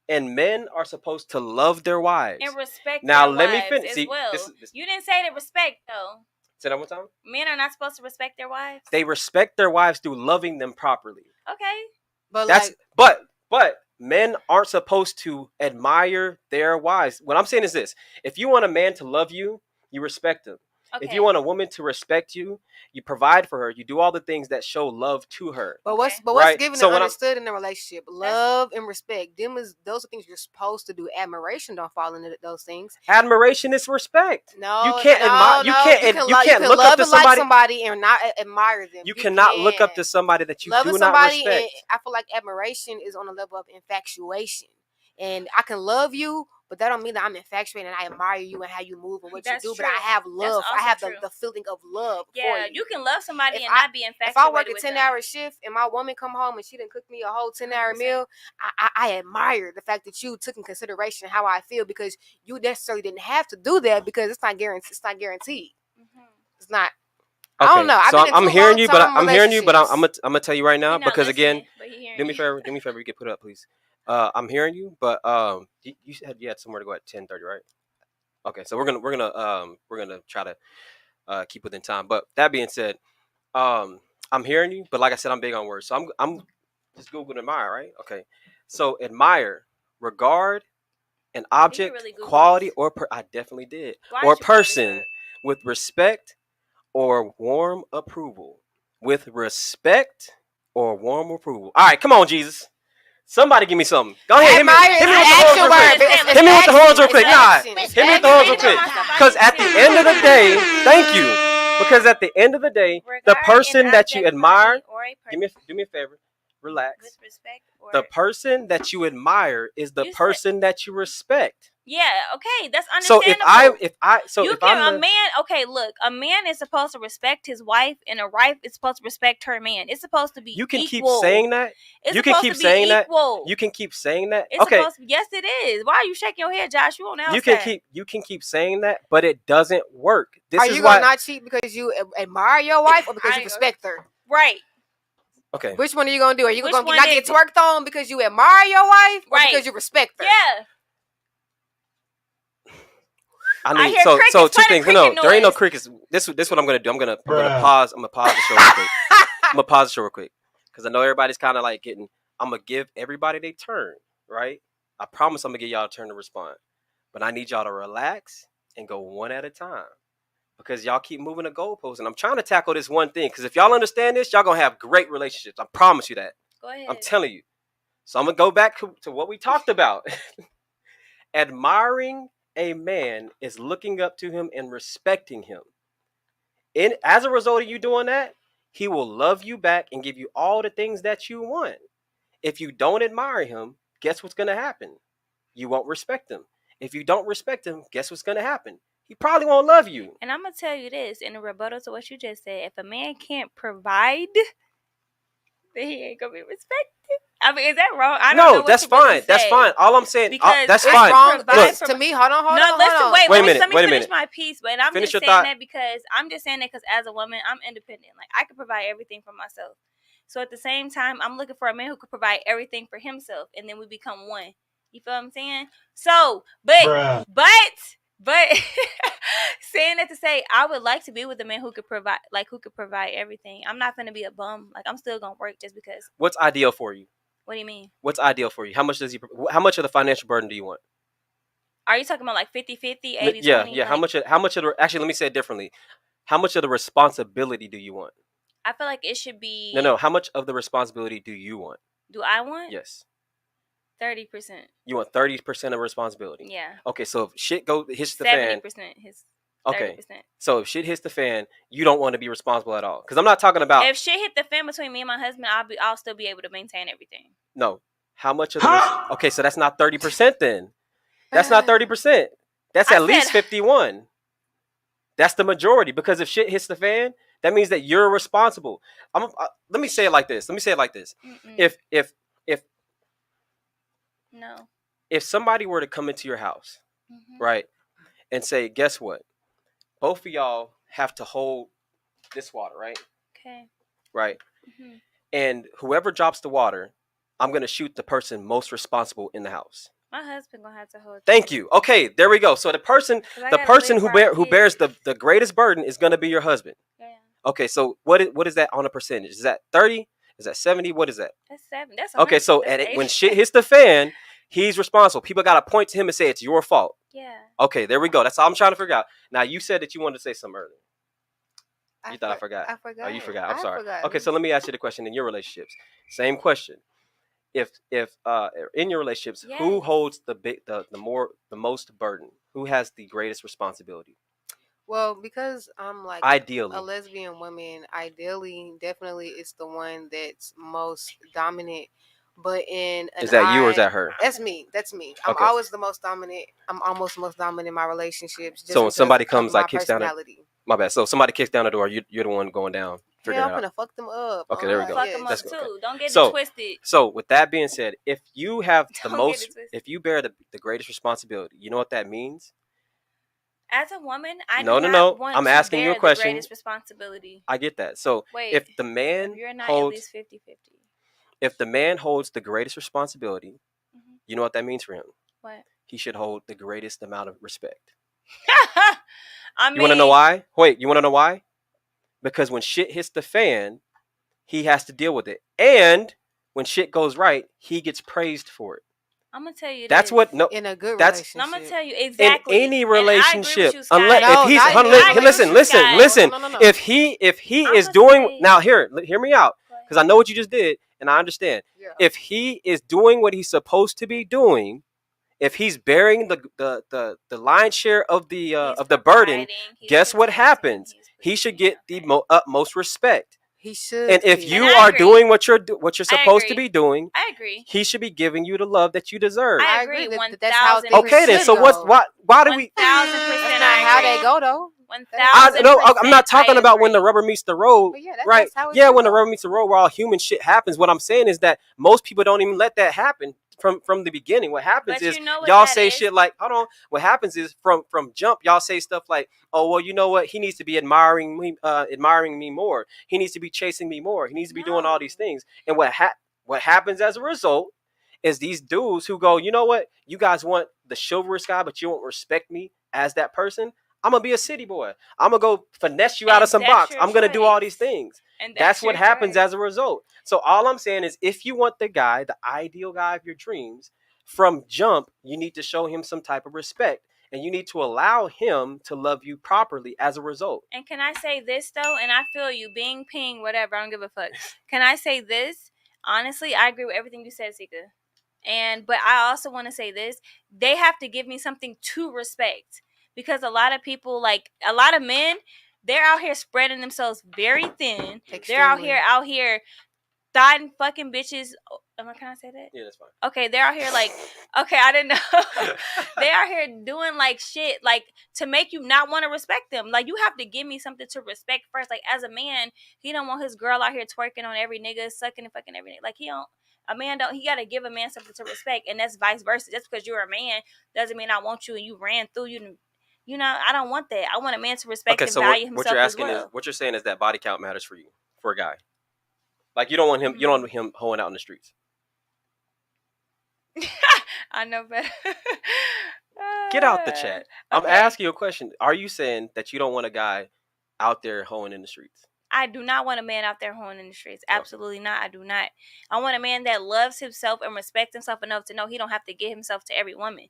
and men are supposed to love their wives. And respect Now, their let me wives finish. as See, well. this. You didn't say to respect though. Say that one time. Men are not supposed to respect their wives. They respect their wives through loving them properly. Okay. But That's like, but men aren't supposed to admire their wives. What I'm saying is this: if you want a man to love you, you respect him. Okay. If you want a woman to respect you, you provide for her. You do all the things that show love to her. but Okay. what's Right? given So and when understood in a relationship? Love and respect. Those are things you're supposed to do. Admiration don't fall into those things. admiration is respect. No, You can't admire. You can't can look love up to and like somebody. somebody and not admire them. You cannot look up to somebody that you loving do not somebody. And respect. I feel like admiration is on a level of infatuation. And I can love you, but that don't mean that I'm infatuated and I admire you and how you move and what That's you do. true. But I have love. That's I have also the feeling of love for Yeah, you. you can love somebody If and I- not be infatuated. If I work a with 10-hour shift and my woman come home and she didn't cook me a whole 10-hour 100%. meal, I admire the fact that you took in consideration how I feel, because you necessarily didn't have to do that, because it's not guaranteed. It's not guaranteed. It's not. I don't know. So I've been I'm in hearing you, but I'm hearing you, but I'm relationships. gonna tell you right now, He not because again, listening, but he hearing do me a you. favor. Do me a favor. You get put up, please. I'm hearing you, but you said you had somewhere to go at 10:30, right? Okay, so we're gonna try to keep within time. But that being said, I'm hearing you, but like I said, I'm big on words, so I'm just Google admire, right? Okay, so admire, regard, an object, really Google quality, this. or I definitely did, Why or did you Google this person up? with respect or warm approval. With respect or warm approval. All right, come on, Jesus. Somebody give me something. Go ahead, hit me Admire is with an the horns action real word. quick. It's Hit me with the horns real action. quick. It's Nah, action. It's hit me with the horns real action. quick. Because at the end of the day, thank you. Because at the end of the day, the person that you admire, do me a favor, relax. With respect or The person that you admire is the You said- person that you respect. Yeah, okay, that's So understandable. if you can a man. Okay, look, a man is supposed to respect his wife, and a wife is supposed to respect her man. It's supposed to be. you can keep equal. saying that. It's You can supposed keep to be saying that. equal. You can keep saying that. It's Okay, supposed to, yes, it is. Why are you shaking your head, Josh? You on the outside. you can keep saying that, but it doesn't work. This Are is you why. gonna not cheat because you admire your wife or because you respect her? Right. Okay. Which one are you gonna do? Are you Which gonna one not is get it? twerked on because you admire your wife or Right. because you respect her? Yeah. I I need hear so crickets. two Play the things. cricket No, there ain't no noise. crickets. This what I'm gonna do. I'm gonna pause. I'm gonna pause the show real quick. I'm gonna pause the show real quick because I know everybody's kind of like getting. I'm gonna give everybody their turn, right? I promise I'm gonna give y'all a turn to respond, but I need y'all to relax and go one at a time because y'all keep moving the goalposts, and I'm trying to tackle this one thing because if y'all understand this, y'all gonna have great relationships. I promise you that. Go ahead. I'm telling you. So I'm gonna go back to what we talked about. Admiring a man is looking up to him and respecting him. And as a result of you doing that, he will love you back and give you all the things that you want. If you don't admire him, guess what's going to happen? You won't respect him. If you don't respect him, guess what's going to happen? He probably won't love you. And I'm gonna tell you this in a rebuttal to what you just said: if a man can't provide, then he ain't gonna be respected. I mean, is that wrong? I don't know No, what that's to really fine. That's say. fine. All I'm saying, Because that's I fine. Wrong. provide Look, To me, hold on. listen, wait. Wait a Let minute, me wait a finish minute. my piece. But I'm Finish just your saying thought. that because as a woman, I'm independent. Like I can provide everything for myself. So at the same time, I'm looking for a man who could provide everything for himself, and then we become one. You feel what I'm saying? So, but saying that to say, I would like to be with a man who could provide everything. I'm not gonna be a bum. Like I'm still gonna work just because. What's ideal for you? What do you mean? What's ideal for you? How much of the financial burden do you want? Are you talking about like 50-50, 80-20? Yeah. How much of the, actually, let me say it differently. How much of the responsibility do you want? I feel like it should be. No. How much of the responsibility do you want? Do I want? Yes. 30%. You want 30% of responsibility. Yeah. Okay, so if shit hits the fan. 70% his. 30%. Okay. So if shit hits the fan, you don't want to be responsible at all. Because I'm not talking about. If shit hit the fan between me and my husband, I'll still be able to maintain everything. No. How much of the? Okay, so that's not 30% then. That's not 30%. That's at least 51. That's the majority, because if shit hits the fan, That means that you're responsible. Let me say it like this. Mm-mm. If No. if somebody were to come into your house, Mm-hmm. right, and say, guess what? Both of y'all have to hold this water, right? Okay. Right. Mm-hmm. And whoever drops the water, I'm gonna shoot the person most responsible in the house. My husband gonna have to hold. Thank you. Okay, there we go. So the person who bears the greatest burden is gonna be your husband. Yeah. Okay, so what is that on a percentage? Is that 30? Is that 70? What is that? That's 7. That's Okay, 100. so That's when 80. shit hits the fan, he's responsible. People gotta point to him and say it's your fault. Yeah. Okay, there we go. That's all I'm trying to figure out. Now you said that you wanted to say something earlier. You thought I forgot. I forgot. Oh, you forgot. I'm I sorry. forgot. Okay, so let me ask you the question in your relationships. Same question. If in your relationships, who Yes. holds the most burden? Who has the greatest responsibility? Well, because I'm like a Ideally, lesbian woman, ideally, definitely it's the one that's most dominant. But in an is that you or is that her? that's me. That's me. I'm Okay. always the most dominant. I'm almost the most dominant in my relationships. Just So when because somebody of comes my like kicks down the personality. my bad. So if somebody kicks down the door, you're the one going down. Figure Yeah, it I'm out. gonna fuck them up. Okay, there we I'm go. gonna fuck them up That's too. good. Okay. Don't get So- it twisted. So with that being said, if you have the Don't get most, it twisted. if you bear the greatest responsibility, you know what that means? As a woman, I No, do no, not no. want I'm to asking you bear a question. the greatest responsibility. I get that. So Wait, if the man if you're not holds, at least 50-50. if the man holds the greatest responsibility, Mhm. you know what that means for him? What? He should hold the greatest amount of respect. I mean, You want to know why? Wait, you want to know why? Because when shit hits the fan, he has to deal with it, and when shit goes right, he gets praised for it. I'm gonna tell you That's this. what no. In a good That's relationship. No, I'm gonna tell you in exactly. any And I agree with relationship, you, Sky. unless No, if he's not in hun- your li- I agree listen, with you, listen, Sky. listen. No. If he I'm is gonna doing say- now, hear me out, Go ahead. because I know what you just did, and I understand. Yeah. If he is doing what he's supposed to be doing, if he's bearing the lion's share of the He's burden, providing, he's guess what protecting, happens? he's He should pleasing, get the okay. utmost respect. He should. And if be. you And I are agree. doing what you're supposed to agree. be doing, I agree. he should be giving you the love that you deserve. I I agree. agree 1,000%. that that's how things Okay, then. should So go. why do we? 1,000%. That's not I how agree. they go though. 1,000%. I'm not talking I about when the agree. rubber meets the road, But yeah, right? that's how it Yeah, should when the go. rubber meets the road, where all human shit happens. What I'm saying is that most people don't even let that happen from the beginning. What happens But is you know what y'all that say is? shit like, hold on. What happens is from jump, y'all say stuff like, oh well, you know what? He needs to be admiring me more. He needs to be chasing me more. He needs to be doing all No. these things. And what happens as a result is these dudes who go, you know what? You guys want the chivalrous guy, but you won't respect me as that person. I'm gonna be a city boy. I'm gonna go finesse you out And of some that's box. your I'm gonna do all these choice. things. And That's what your happens choice. as a result. So all I'm saying is, if you want the guy, the ideal guy of your dreams, from jump, you need to show him some type of respect, and you need to allow him to love you properly as a result. And can I say this though? And I feel you being ping, whatever. I don't give a fuck. Can I say this? Honestly, I agree with everything you said, Sika. But I also want to say this: they have to give me something to respect, because a lot of people, like a lot of men, they're out here spreading themselves very thin. They're out here thotting fucking bitches. Oh, can I say that? Yeah, that's fine. Okay, they're out here like, okay, I didn't know. They out here doing like shit, like to make you not want to respect them. Like you have to give me something to respect first. Like as a man, he don't want his girl out here twerking on every nigga, sucking and fucking every nigga. Like he don't. A man don't. He gotta give a man something to respect, and that's vice versa. Just because you're a man doesn't mean I want you and you ran through you. You know, I don't want that. I want a man to respect Okay, and so value what himself you're as asking well. is, what you're saying is that body count matters for you, for a guy. Like you don't want him, you don't want him hoeing out in the streets. I know better. Get out the chat. I'm Okay. asking you a question. Are you saying that you don't want a guy out there hoeing in the streets? I do not want a man out there hoeing in the streets. Absolutely not. I do not. I want a man that loves himself and respects himself enough to know he don't have to give himself to every woman.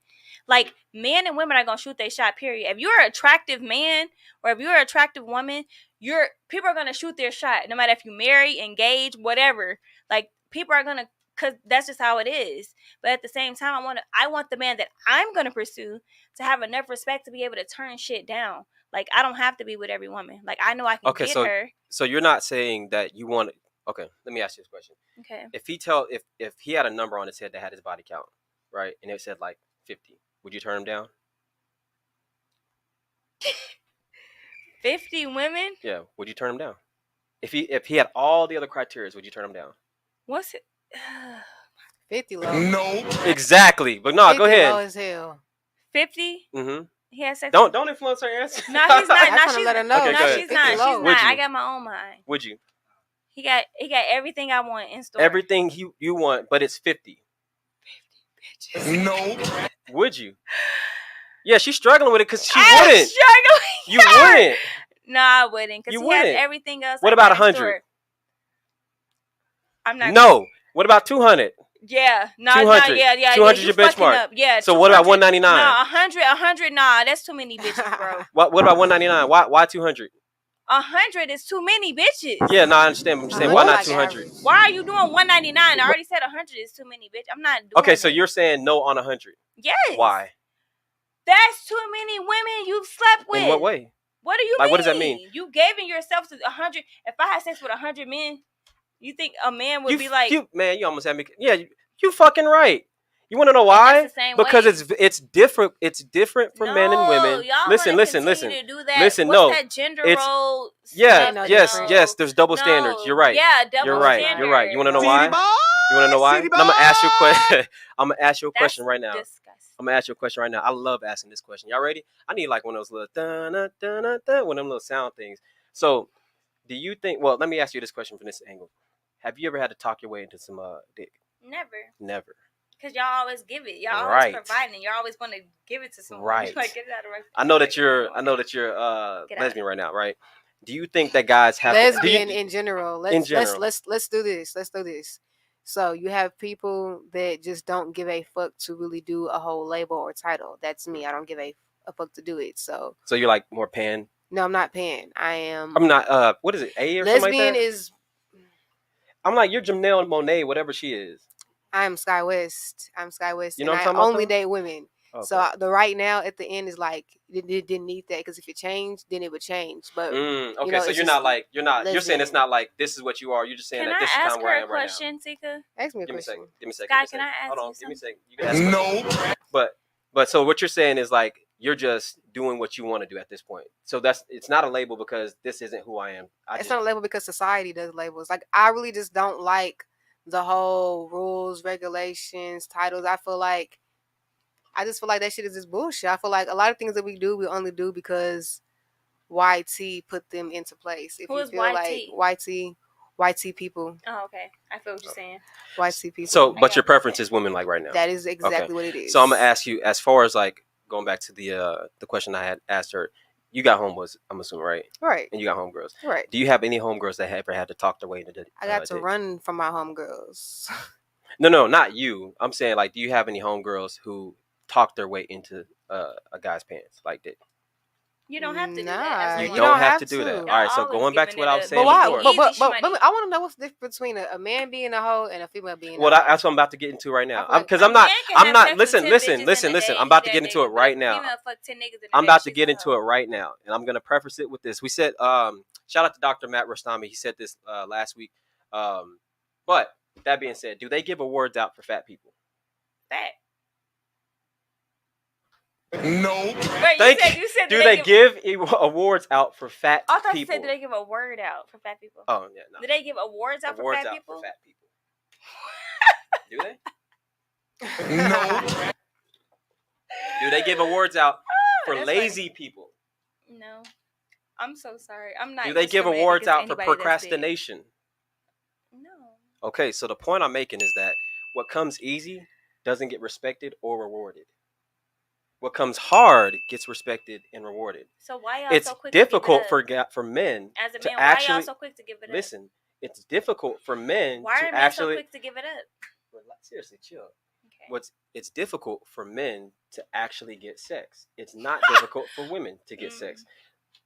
Like, men and women are going to shoot their shot, period. If you're an attractive man or if you're an attractive woman, people are going to shoot their shot. No matter if you marry, engage, whatever. Like, people are going to, because that's just how it is. But at the same time, I want the man that I'm going to pursue to have enough respect to be able to turn shit down. Like, I don't have to be with every woman. Like, I know I can get her. So you're not saying that you want. Okay, let me ask you this question. Okay. If he had a number on his head that had his body count, right, and it said like 50, would you turn him down? 50 women? Yeah, would you turn him down? If he had all the other criteria, would you turn him down? What's it? 50 low. No. Exactly. But no, 50 go low ahead. as hell. 50? Mm-hmm. He has sex. Don't influence her answer. No, he's not. I'm No, trying to she's let her know. Okay, no, go ahead. she's not. 50 She's low. Would not. you? I got my own mind. Would you? He got everything I want in store. Everything you want, but it's 50. 50 bitches. No. Would you? Yeah, she's struggling with it because she I'm wouldn't. struggling. You wouldn't. No, I wouldn't. Because You he wouldn't. has everything else. What I about got in 100? store. I'm not. No. What about 200? Yeah. No. 200. Yeah. 200 is you your fucking benchmark. up. Yeah. So what about 200. 199? No, 100. Nah, that's too many bitches, bro. What about 199? Why 200? 100 is too many bitches. Yeah, no, I understand. I'm just saying, why not 200? Why are you doing 199? I already said 100 is too many, bitch. I'm not doing Okay, so it. you're saying no on 100. Yes. Why? That's too many women you've slept with. In what way? What do you Like, mean? what does that mean? You giving yourself to 100. If I had sex with 100 men, you think a man would be like, man, you almost had me. Yeah, you fucking right. You want to know why? that's the same Because way. it's different. It's different for men and women. Y'all Listen. to do that. Listen, What's no. that gender role? Yeah, no yes. different. There's double standards. You're right. Yeah, double You're right. standards. You're right. You want to know No. why? You want to know why? City And I'm gonna ask you a boy. question. I'm gonna ask you a That's question right now. disgusting. I'm gonna ask you a question right now. I love asking this question. Y'all ready? I need like one of those little one of them little sound things. So, do you think? Well, let me ask you this question from this angle. Have you ever had to talk your way into some dick? Never. Because y'all always give it. Y'all Right. always providing. You're always going to give it to someone. Right. Like, get it out of my I know that you're Get out. lesbian right now, right? Do you think that guys have Lesbian do you, in general. in general. Let's do this. Let's do this. So you have people that just don't give a fuck to really do a whole label or title. That's me. I don't give a fuck to do it. So you're like more pan? no, I'm not pan. I am. I'm not. What is it? A or something like Lesbian that? is. I'm like you're Janelle Monáe, whatever she is. I'm Sky West. You know what I'm and talking I about, only though? date women. Okay. So the right now at the end is like it didn't need that because if it changed, then it would change. But Okay, you know, so it's you're just not like you're saying it's lesbian. not like this is what you are. You're just saying Can that I this is kind ask of where I her a am right now. question, Tika? Ask me a Give me a question. second. Give me a second. Sky, give me a can I second. ask Hold you on. Give me a something? second. You can ask me. No. But so what you're saying is like you're just doing what you want to do at this point. So it's not a label because this isn't who I am. It's not a label because society does labels. Like I really just don't like the whole rules, regulations, titles. I just feel like that shit is just bullshit. I feel like a lot of things that we do, we only do because YT put them into place. If Who you is feel YT? like YT people, Oh, okay. I feel what you're saying. YT people. So, I but got your you. preference is women like right now. That is exactly Okay. what it is. So I'm gonna ask you, as far as like going back to the question I had asked her. You got homeboys, I'm assuming, right? Right. And you got homegirls. Right. Do you have any homegirls that ever had to talk their way into the? I got to dick? run from my homegirls. No, not you. I'm saying like, do you have any homegirls who talked their way into a guy's pants like that? You don't have to do Nah, that. You you don't don't have have to do to. that. Y'all All right, so always going back to giving what I it was up. saying But why? before. Easy shmoney. I want to know what's the difference between a man being a hoe and a female being. Well, a hoe. that's what I'm about to get into right now. I feel like Because A I'm not. man can I'm have not. sex with 10 bitches Listen. in a day, I'm about to that get into nigga, it right but now. female fuck 10 niggas in a I'm day, about to she's get a into hoe. it right now, and I'm gonna preface it with this. We said, shout out to Dr. Matt Rostami. He said this last week. But that being said, do they give awards out for fat people? Fat. No. Wait, you said do they give awards out for fat I thought you people? said do they give a word out for fat people? Oh yeah, no. Do they give awards out Awards for fat out people? for fat people. Do they? No. Do they give awards out for That's lazy people? No. I'm so sorry. I'm not. Do they give discriminating awards against out for anybody that's big. procrastination? No. Okay, so the point I'm making is that what comes easy doesn't get respected or rewarded. What comes hard gets respected and rewarded. So why y'all It's so quick difficult to give it up? for men As a to man, actually why y'all so quick to give it up? listen. It's difficult for men Why to are men actually so quick to give it up? seriously chill. Okay. It's difficult for men to actually get sex. It's not difficult for women to get sex.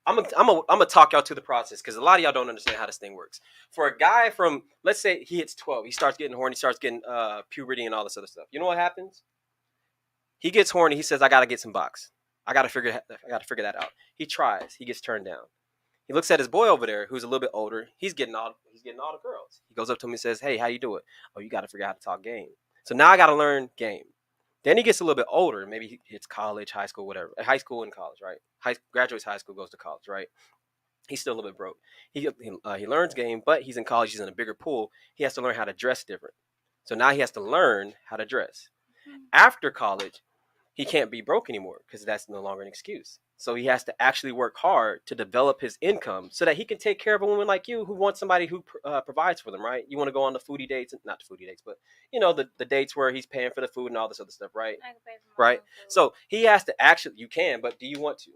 I'm gonna talk y'all to the process because a lot of y'all don't understand how this thing works. For a guy from, let's say he hits 12, he starts getting horny, starts getting puberty and all this other stuff. You know what happens? He gets horny. He says, "I gotta get some box. I gotta figure that out." He tries. He gets turned down. He looks at his boy over there, who's a little bit older. He's getting all the girls. He goes up to him and says, "Hey, how you do it? Oh, you gotta figure out how to talk game. So now I gotta learn game." Then he gets a little bit older. Maybe he hits college, high school, whatever. High school and college, right? Graduates high school, goes to college, right? He's still a little bit broke. He learns game, but he's in college. He's in a bigger pool. He has to learn how to dress different. So now he has to learn how to dress. After college, he can't be broke anymore because that's no longer an excuse. So he has to actually work hard to develop his income so that he can take care of a woman like you who wants somebody who provides for them, right? You want to go on the foodie dates, not the foodie dates, but the dates where he's paying for the food and all this other stuff, right? I can pay for my Right. own food. So he has to actually, you can, but do you want to?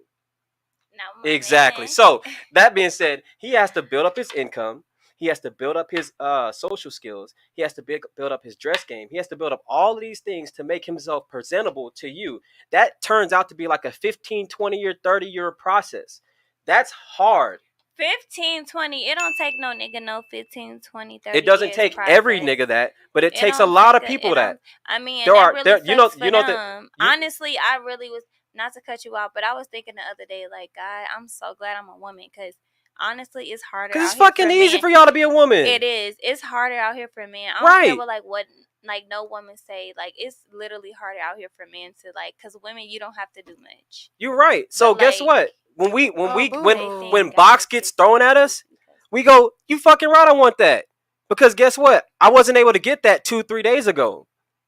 Not my Exactly. man. So that being said, he has to build up his income. He has to build up his social skills. He has to build up his dress game. He has to build up all of these things to make himself presentable to you. That turns out to be like a 15, 20-year, 30-year process. That's hard. 15, 20. It don't take no nigga no 15, 20, 30 It doesn't years take process. every nigga that, but it takes a don't lot of take people it that. I mean, There and are- that there- really you know- sucks for you know that- them. you- Honestly, I really was, not to cut you off, but I was thinking the other day, like, God, I'm so glad I'm a woman, because honestly, it's harder Because it's out here fucking for easy men. for y'all to be a woman. It is. It's harder out here for men. I don't care Right. what, like, what, like, no woman say. Like, it's literally harder out here for men to, like, because women, you don't have to do much. You're right. So But, guess like, what? When boo. when box gets thrown at us, we go, you fucking right, I want that. Because guess what? I wasn't able to get that 2-3 days ago.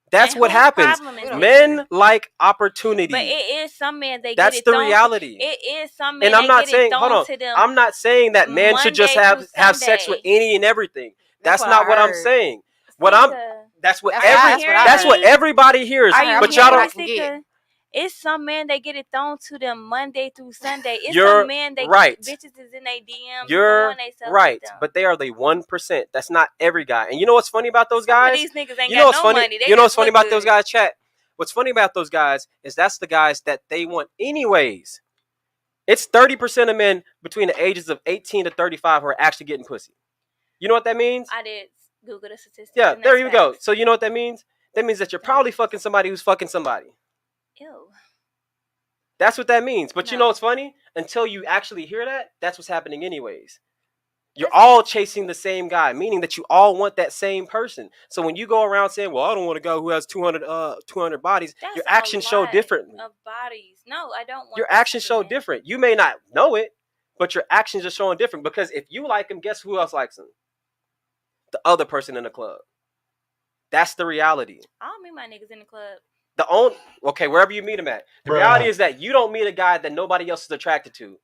That's And what whose happens. problem is Men that? like opportunity. But it is some men they That's get it the thrown reality. It is some men And I'm they not get saying, it hold thrown on. to them. I'm not saying that men should just Monday through have sex with Sunday. any and everything. That's what not I what I'm heard. saying. Sika, That's what That's what everybody hears. Are you But hearing y'all me, don't. Sika? It's some men they get it thrown to them Monday through Sunday. It's You're some men they right. bitches is in their DMs You're doing they right, with them. but they are the 1%. That's not every guy. And you know what's funny about those Some of guys? these niggas ain't You know got what's no funny? money. They You know what's just funny look about good. those guys, chat? What's funny about those guys is that's the guys that they want anyways. It's 30% of men between the ages of 18 to 35 who are actually getting pussy. You know what that means? I did Google the statistics. Yeah, and there that's you go. facts. So you know what that means? That means that you're probably fucking somebody who's fucking somebody. Ew. That's what that means. But you No. know what's funny? Until you actually hear that, that's what's happening anyways. You're all chasing the same guy, meaning that you all want that same person. So when you go around saying, well, I don't want a guy who has 200 bodies, That's your actions show lot differently. Of bodies. No, I don't want Your that actions type show of man. different. You may not know it, but your actions are showing different. Because if you like him, guess who else likes him? The other person in the club. That's the reality. I don't meet my niggas in the club. Wherever you meet him at. The reality is that you don't meet a guy that nobody else is attracted to.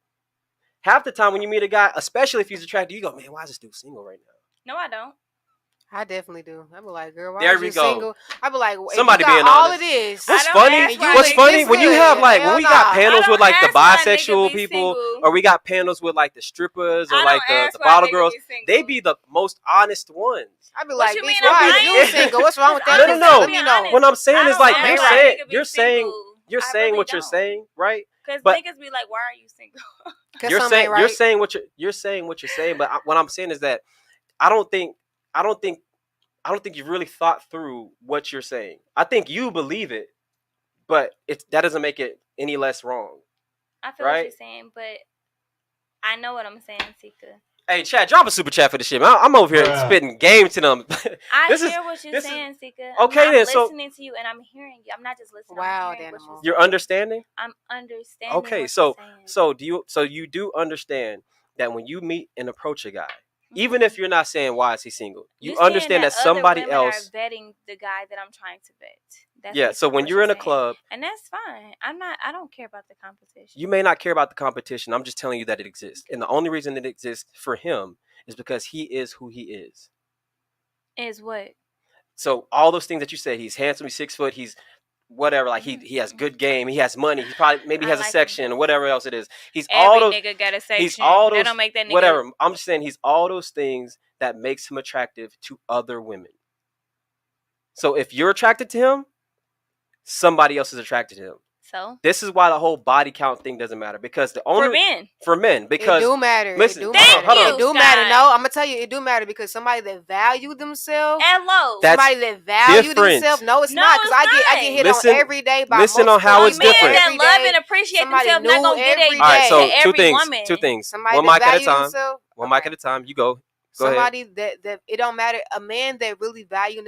Half the time when you meet a guy, especially if he's attracted, you go, man, why is this dude single right now? No, I don't. I definitely do. I be like, girl, why There is we you go. single? I be like, Somebody if you got being all honest. of this. What's I don't funny? ask why What's niggas funny when you good. have like when Hell we got nah. panels I with don't like the ask why a nigga bisexual be people, single. or we got panels with like the strippers or I like don't the ask why bottle niggas girls. be single. They be the most honest ones. I be What like, you bitch, mean why I'm is you honest? single? What's wrong with that? No, no. Let me know. What I'm saying I is don't like ask you're why a saying, nigga be you're saying, single. you're I saying really what you're don't. saying, right? Because But- niggas be like, why are you single? You're something saying ain't right. you're saying what you're saying. But what I'm saying is that I don't think you've really thought through what you're saying. I think you believe it, but that doesn't make it any less wrong. I feel what Right? you're saying, but I know what I'm saying, Tika. Hey, chat, drop a super chat for this shit, man. I'm over here spitting game to them. I This hear is- what you're this is- saying, Sika. Okay, I'm then, so- listening to you and I'm hearing you. I'm not just listening. Wow, I'm hearing what Danimal. you're You're saying. understanding? I'm understanding. Okay, what so you're saying. you do understand that when you meet and approach a guy, even if you're not saying why is he single, you saying understand that other somebody women else. are vetting the guy that I'm trying to vet. That's Yeah, so basically when what you're in a saying. club, and that's fine. I don't care about the competition. you may not care about the competition. I'm just telling you that it exists, and the only reason it exists for him is because he is who he is. Is what? So all those things that you said, he's handsome, he's 6 foot, he's whatever, like he has good game, he has money, he probably maybe I has a like him. section or whatever else it is. He's Every all those. nigga got a section. He's all those. That don't make that nigga whatever. I'm just saying he's all those things that makes him attractive to other women. So if you're attracted to him, somebody else is attracted to him. So This is why the whole body count thing doesn't matter, because the only for men. because it do matter. listen, it do Thank matter. you, It do Sky. matter. No, I'm gonna tell you, it do matter because somebody that value themselves, Hello. That's somebody that value different. themselves. No, it's No, not because it's I get hit Listen- on every day by listen on how multiple it's people different. Men every that love day. and appreciate Somebody themselves not new gonna get every a day. all right. So to every two things. woman. Two things. Somebody One that mic at a value time. themselves. One mic Okay. at a time. You go. Go ahead. Somebody that it don't matter. A man that really value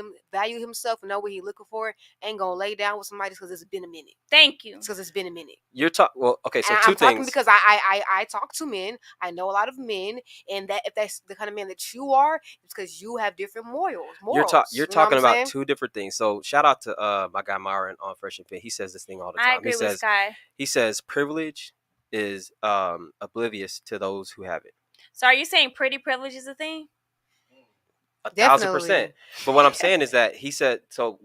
himself and know what he looking for ain't gonna lay down with somebody because it's been a minute. Thank you. Because it's been a minute. You're talking. Well, okay. So And two I'm talking things. because I talk to men. I know a lot of men, and that if that's the kind of man that you are, it's because you have different morals. You're you know talking what I'm about saying? two different things. So shout out to my guy Myron on Fresh and Fit. He says this thing all the time. I agree with Sky. He says privilege is oblivious to those who have it. So are you saying pretty privilege is a thing? 1,000%. But what I'm saying is that he said so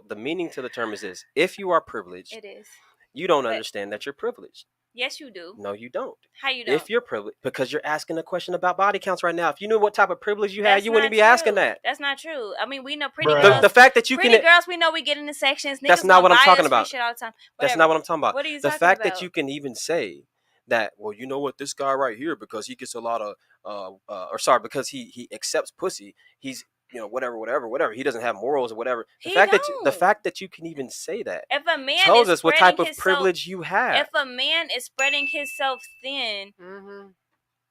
the meaning to the term is this: if you are privileged, It is. you don't understand that you're privileged. Yes, you do. No, you don't. How you don't? If you're privileged, because you're asking a question about body counts right now. If you knew what type of privilege you had, That's you wouldn't not be true. asking that. That's not true. I mean, we know pretty Bruh. girls. The fact that you pretty can girls, we know we get into sections. Niggas That's not what I'm buy talking us free about. shit all the time. That's Whatever. not what I'm talking about. What are you the talking fact about? that you can even say that, well, you know what, this guy right here, because he gets a lot of because he accepts pussy, he's whatever. He doesn't have morals or whatever. The fact that you can even say that if a man tells is us what type of himself, privilege you have. If a man is spreading himself thin, Mm-hmm.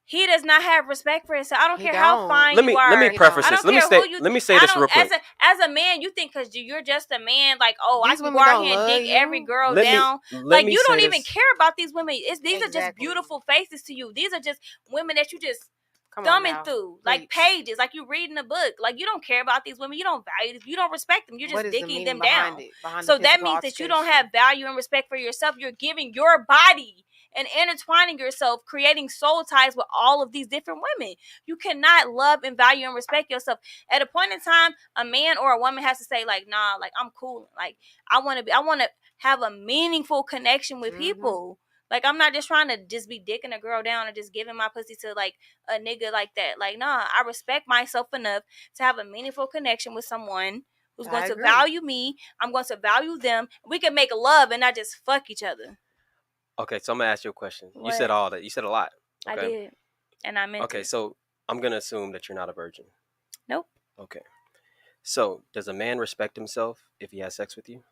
he does not have respect for himself. I don't He care how don't. fine Let you are. me preface I this. don't care who you. Let me say this real quick. As a man, you think because you're just a man, like, oh, These I can go women out don't here and love dig you. every girl Let me- down. let Like, me you say don't even this. care about these women. These are just Exactly. beautiful faces to you. These are just women that you just Come on thumbing now. through like Preach. pages, like you reading a book. Like, you don't care about these women. You don't value them. You don't respect them. You're just What is the digging meaning them down. behind it? Behind So the that physical means that you don't altercation? have value and respect for yourself. You're giving your body and intertwining yourself, creating soul ties with all of these different women. You cannot love and value and respect yourself. At a point in time, a man or a woman has to say, like, nah, like, I'm cool. Like, I want to have a meaningful connection with people. Like, I'm not just trying to just be dicking a girl down or just giving my pussy to, like, a nigga like that. Like, nah, I respect myself enough to have a meaningful connection with someone who's going to value me. I'm going to value them. We can make love and not just fuck each other. Okay, so I'm gonna ask you a question. What? You said all that. You said a lot. Okay? I did, and I meant Okay, it. so I'm gonna assume that you're not a virgin. Nope. Okay. So does a man respect himself if he has sex with you?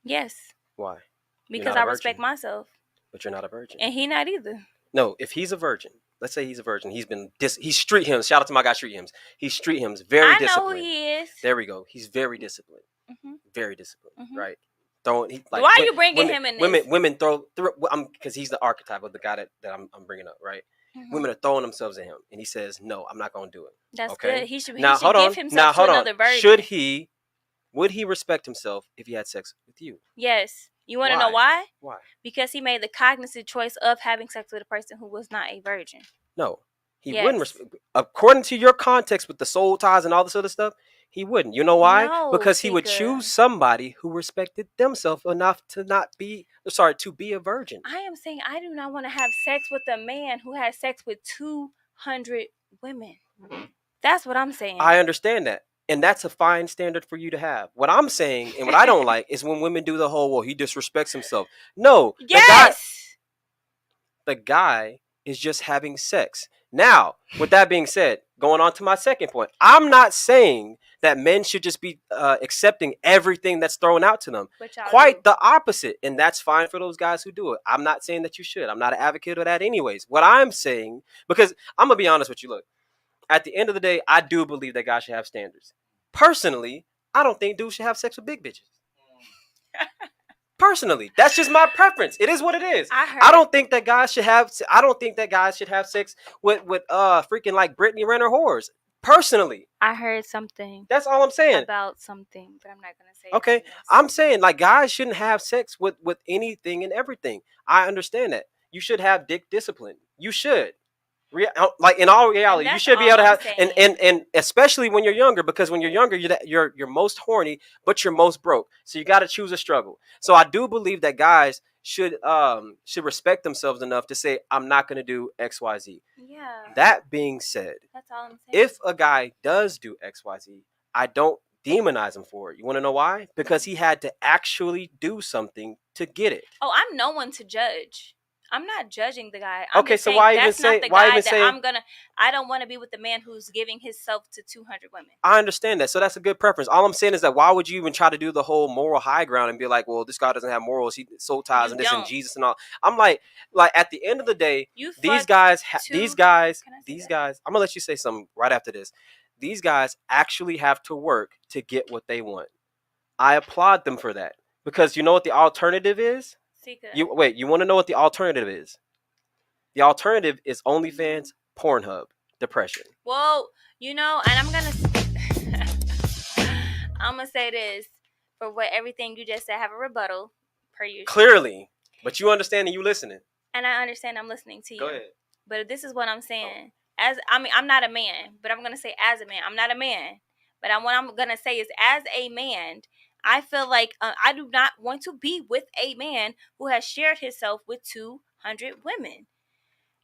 Yes. Why? Because I respect myself. But you're not a virgin. And he not either. No, if he's a virgin, let's say he's a virgin. He's street hymns. Shout out to my guy Street Hymns. He's street hymns. Very disciplined. I know who he is. There we go. He's very disciplined. Mm-hmm. Very disciplined. Mm-hmm. Right. Why are you bringing him in this? Women throw because he's the archetype of the guy that I'm bringing up, right? Mm-hmm. Women are throwing themselves at him, and he says, "No, I'm not going to do it." That's okay? good. He should give himself to another virgin. Would he respect himself if he had sex with you? Yes. You want to know why? Why? Because he made the cognizant choice of having sex with a person who was not a virgin. No, he wouldn't. According to your context with the soul ties and all this other stuff, he wouldn't. You know why? No, because he would choose somebody who respected themselves enough to to be a virgin. I am saying I do not want to have sex with a man who has sex with 200 women. That's what I'm saying. I understand that. And that's a fine standard for you to have. What I'm saying and what I don't like is when women do the whole, well, he disrespects himself. No. Yes. The guy is just having sex. Now, with that being said, going on to my second point, I'm not saying that men should just be accepting everything that's thrown out to them. Quite the opposite. And that's fine for those guys who do it. I'm not saying that you should. I'm not an advocate of that anyways. What I'm saying, because I'm going to be honest with you, look. At the end of the day, I do believe that guys should have standards. Personally, I don't think dudes should have sex with big bitches. Personally, that's just my preference. It is what it is. I don't think that guys should have. I don't think that guys should have sex with freaking like Brittany Renner whores. Personally, I heard something. That's all I'm saying about something, but I'm not gonna say. Okay, I'm saying like guys shouldn't have sex with anything and everything. I understand that. You should have dick discipline. You should. Like in all reality, you should be able to have, and especially when you're younger, because when you're younger, you're most horny, but you're most broke. So you got to choose a struggle. So I do believe that guys should respect themselves enough to say, I'm not going to do X, Y, Z. Yeah. That being said, that's all I'm saying. If a guy does do X, Y, Z, I don't demonize him for it. You want to know why? Because he had to actually do something to get it. Oh, I'm no one to judge. I'm not judging the guy. I'm Okay, just so saying why even that's say not the why guy even that say I don't want to be with the man who's giving himself to 200 women. I understand that. So that's a good preference. All I'm saying is that why would you even try to do the whole moral high ground and be like, well, this guy doesn't have morals. He soul ties You and this and don't. Jesus and all. I'm like at the end of the day, You these fucked guys, two. these guys, Can I say these that? guys. I'm gonna let you say something right after this. These guys actually have to work to get what they want. I applaud them for that because you know what the alternative is. Secret. You wait. You want to know what the alternative is? The alternative is OnlyFans, Pornhub, depression. Well, you know, and I'm gonna say this for what everything you just said. Have a rebuttal per usual. Clearly, but you understand and you listening. And I understand. I'm listening to you. Go ahead. But this is what I'm saying. I'm not a man, but I'm gonna say as a man. I'm not a man, but what I'm gonna say is as a man. I feel like I do not want to be with a man who has shared himself with 200 women.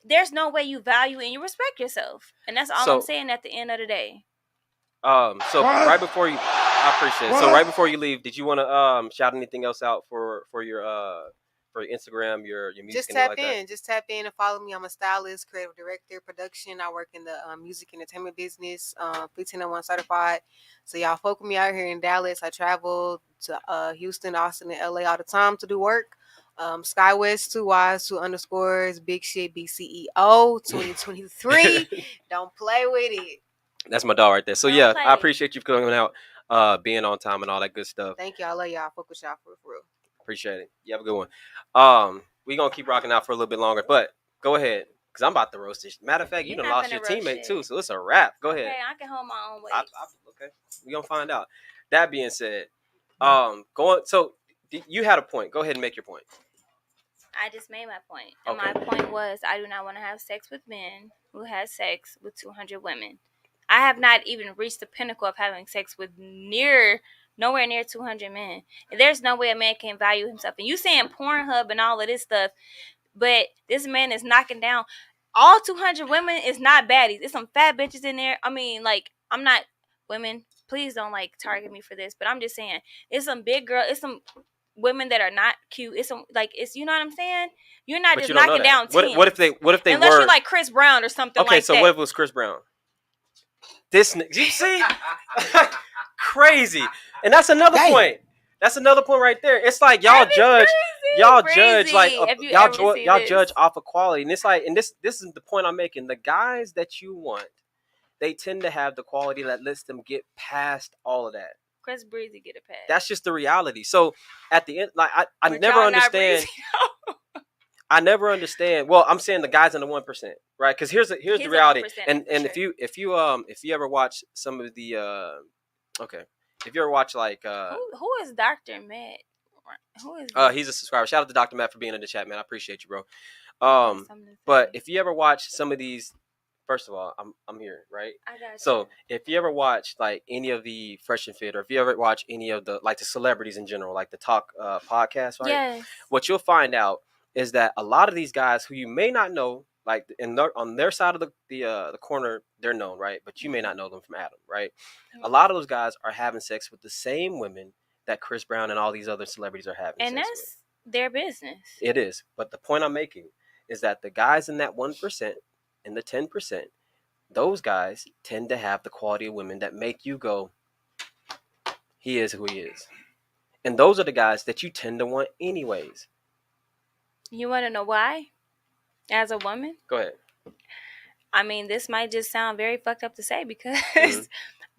There's no way you value and you respect yourself, and that's all I'm saying at the end of the day. So right before you, I appreciate it. So right before you leave, did you want to shout anything else out for your Instagram, your music, Just and tap like in. that? Just tap in and follow me. I'm a stylist, creative director, production. I work in the music entertainment business. 1501 certified. So y'all folk with me out here in Dallas. I travel to Houston, Austin, and LA all the time to do work. SkyWest 2Ys 2 _ Big Shit BCEO 2023. Don't play with it. That's my dog right there. So Don't yeah, play. I appreciate you coming out, being on time and all that good stuff. Thank y'all. I love y'all. Fuck with y'all for real. Appreciate it. You have a good one. We gonna keep rocking out for a little bit longer, but go ahead, cause I'm about to roast this. Matter of fact, you You're done not lost your finna roast teammate shit. too, so it's a wrap. Go ahead. Okay, I can hold my own weight. Okay, we gonna find out. That being said, going. So you had a point. Go ahead and make your point. I just made my point. And Okay. my point was I do not want to have sex with men who has sex with 200 women. I have not even reached the pinnacle of having sex with nowhere near 200 men. There's no way a man can value himself. And you saying Pornhub and all of this stuff, but this man is knocking down all 200 women. Is not baddies. It's some fat bitches in there. I mean, like, I'm not women. Please don't like target me for this, but I'm just saying it's some big girl. It's some women that are not cute. It's some it's you know what I'm saying. You're not But just you don't know knocking that. down 10. What if they unless were you like Chris Brown or something okay? like So that. what if it was Chris Brown? This you see, crazy, and that's another point. That's another point right there. It's like y'all judge, judge like y'all judge off of quality, and it's like, and this is the point I'm making. The guys that you want, they tend to have the quality that lets them get past all of that. Chris Breezy get a pass. That's just the reality. So at the end, like I But never y'all not understand. breezy, I never understand. Well, I'm saying the guys in the 1%, right? Because here's the reality. 1%, And for sure. if you ever watch some of the okay, if you ever watch like who is Dr. Matt? Who is he's a subscriber. Shout out to Dr. Matt for being in the chat, man. I appreciate you, bro. something to But say. if you ever watch some of these, first of all, I'm here, right? I got you. So if you ever watch like any of the Fresh and Fit, or if you ever watch any of the like the celebrities in general, like the talk podcast, right? Yes. What you'll find out is that a lot of these guys who you may not know, like on their side of the corner, they're known, right? But you may not know them from Adam, right? Mm-hmm. A lot of those guys are having sex with the same women that Chris Brown and all these other celebrities are having and sex that's with. their business. It is. But the point I'm making is that the guys in that 1% and the 10%, those guys tend to have the quality of women that make you go, he is who he is. And those are the guys that you tend to want anyways. You want to know why? As a woman? Go ahead. I mean, this might just sound very fucked up to say because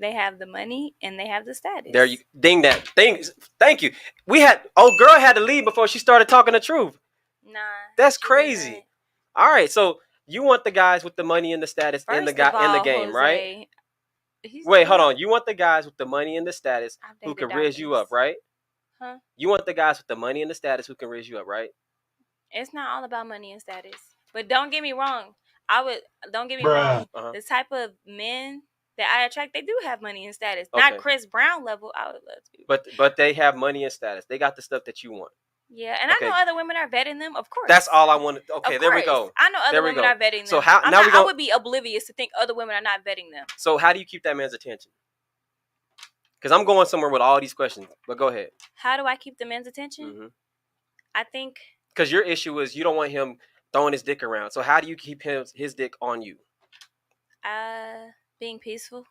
they have the money and they have the status. There you ding that thing. Thank you. Old girl had to leave before she started talking the truth. Nah. That's crazy. All right, so you want the guys with the money and the status in the game, Jose, right? Wait, hold on. You want the guys with the money and the status who can raise you up, right? Huh? You want the guys with the money and the status who can raise you up, right? It's not all about money and status. But don't get me wrong. Don't get me wrong. Uh-huh. The type of men that I attract, they do have money and status. Okay. Not Chris Brown level. I would love to. But they have money and status. They got the stuff that you want. Yeah, and okay. I know other women are vetting them, of course. That's all I wanted. Okay, there we go. I know other women are vetting them. So how now I would be oblivious to think other women are not vetting them. So how do you keep that man's attention? Because I'm going somewhere with all these questions. But go ahead. How do I keep the man's attention? Mm-hmm. I think because your issue is you don't want him throwing his dick around. So how do you keep his dick on you? Being peaceful.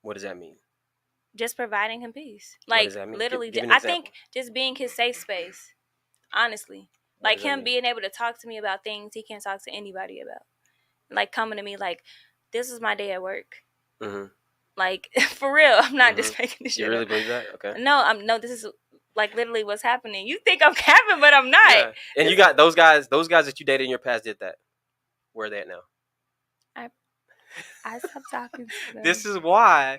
What does that mean? Just providing him peace. What Like does that mean? literally, Give an I example. think just being his safe space. Honestly, What like does that him mean? being able to talk to me about things he can't talk to anybody about. Like coming to me like, this is my day at work. Mm-hmm. Like for real, I'm not just making this shit You really up. believe that? Okay. No. This is like literally what's happening. You think I'm capping, but I'm not. Yeah. And you got those guys that you dated in your past did that. Where are they at now? I stopped talking to them. This is why.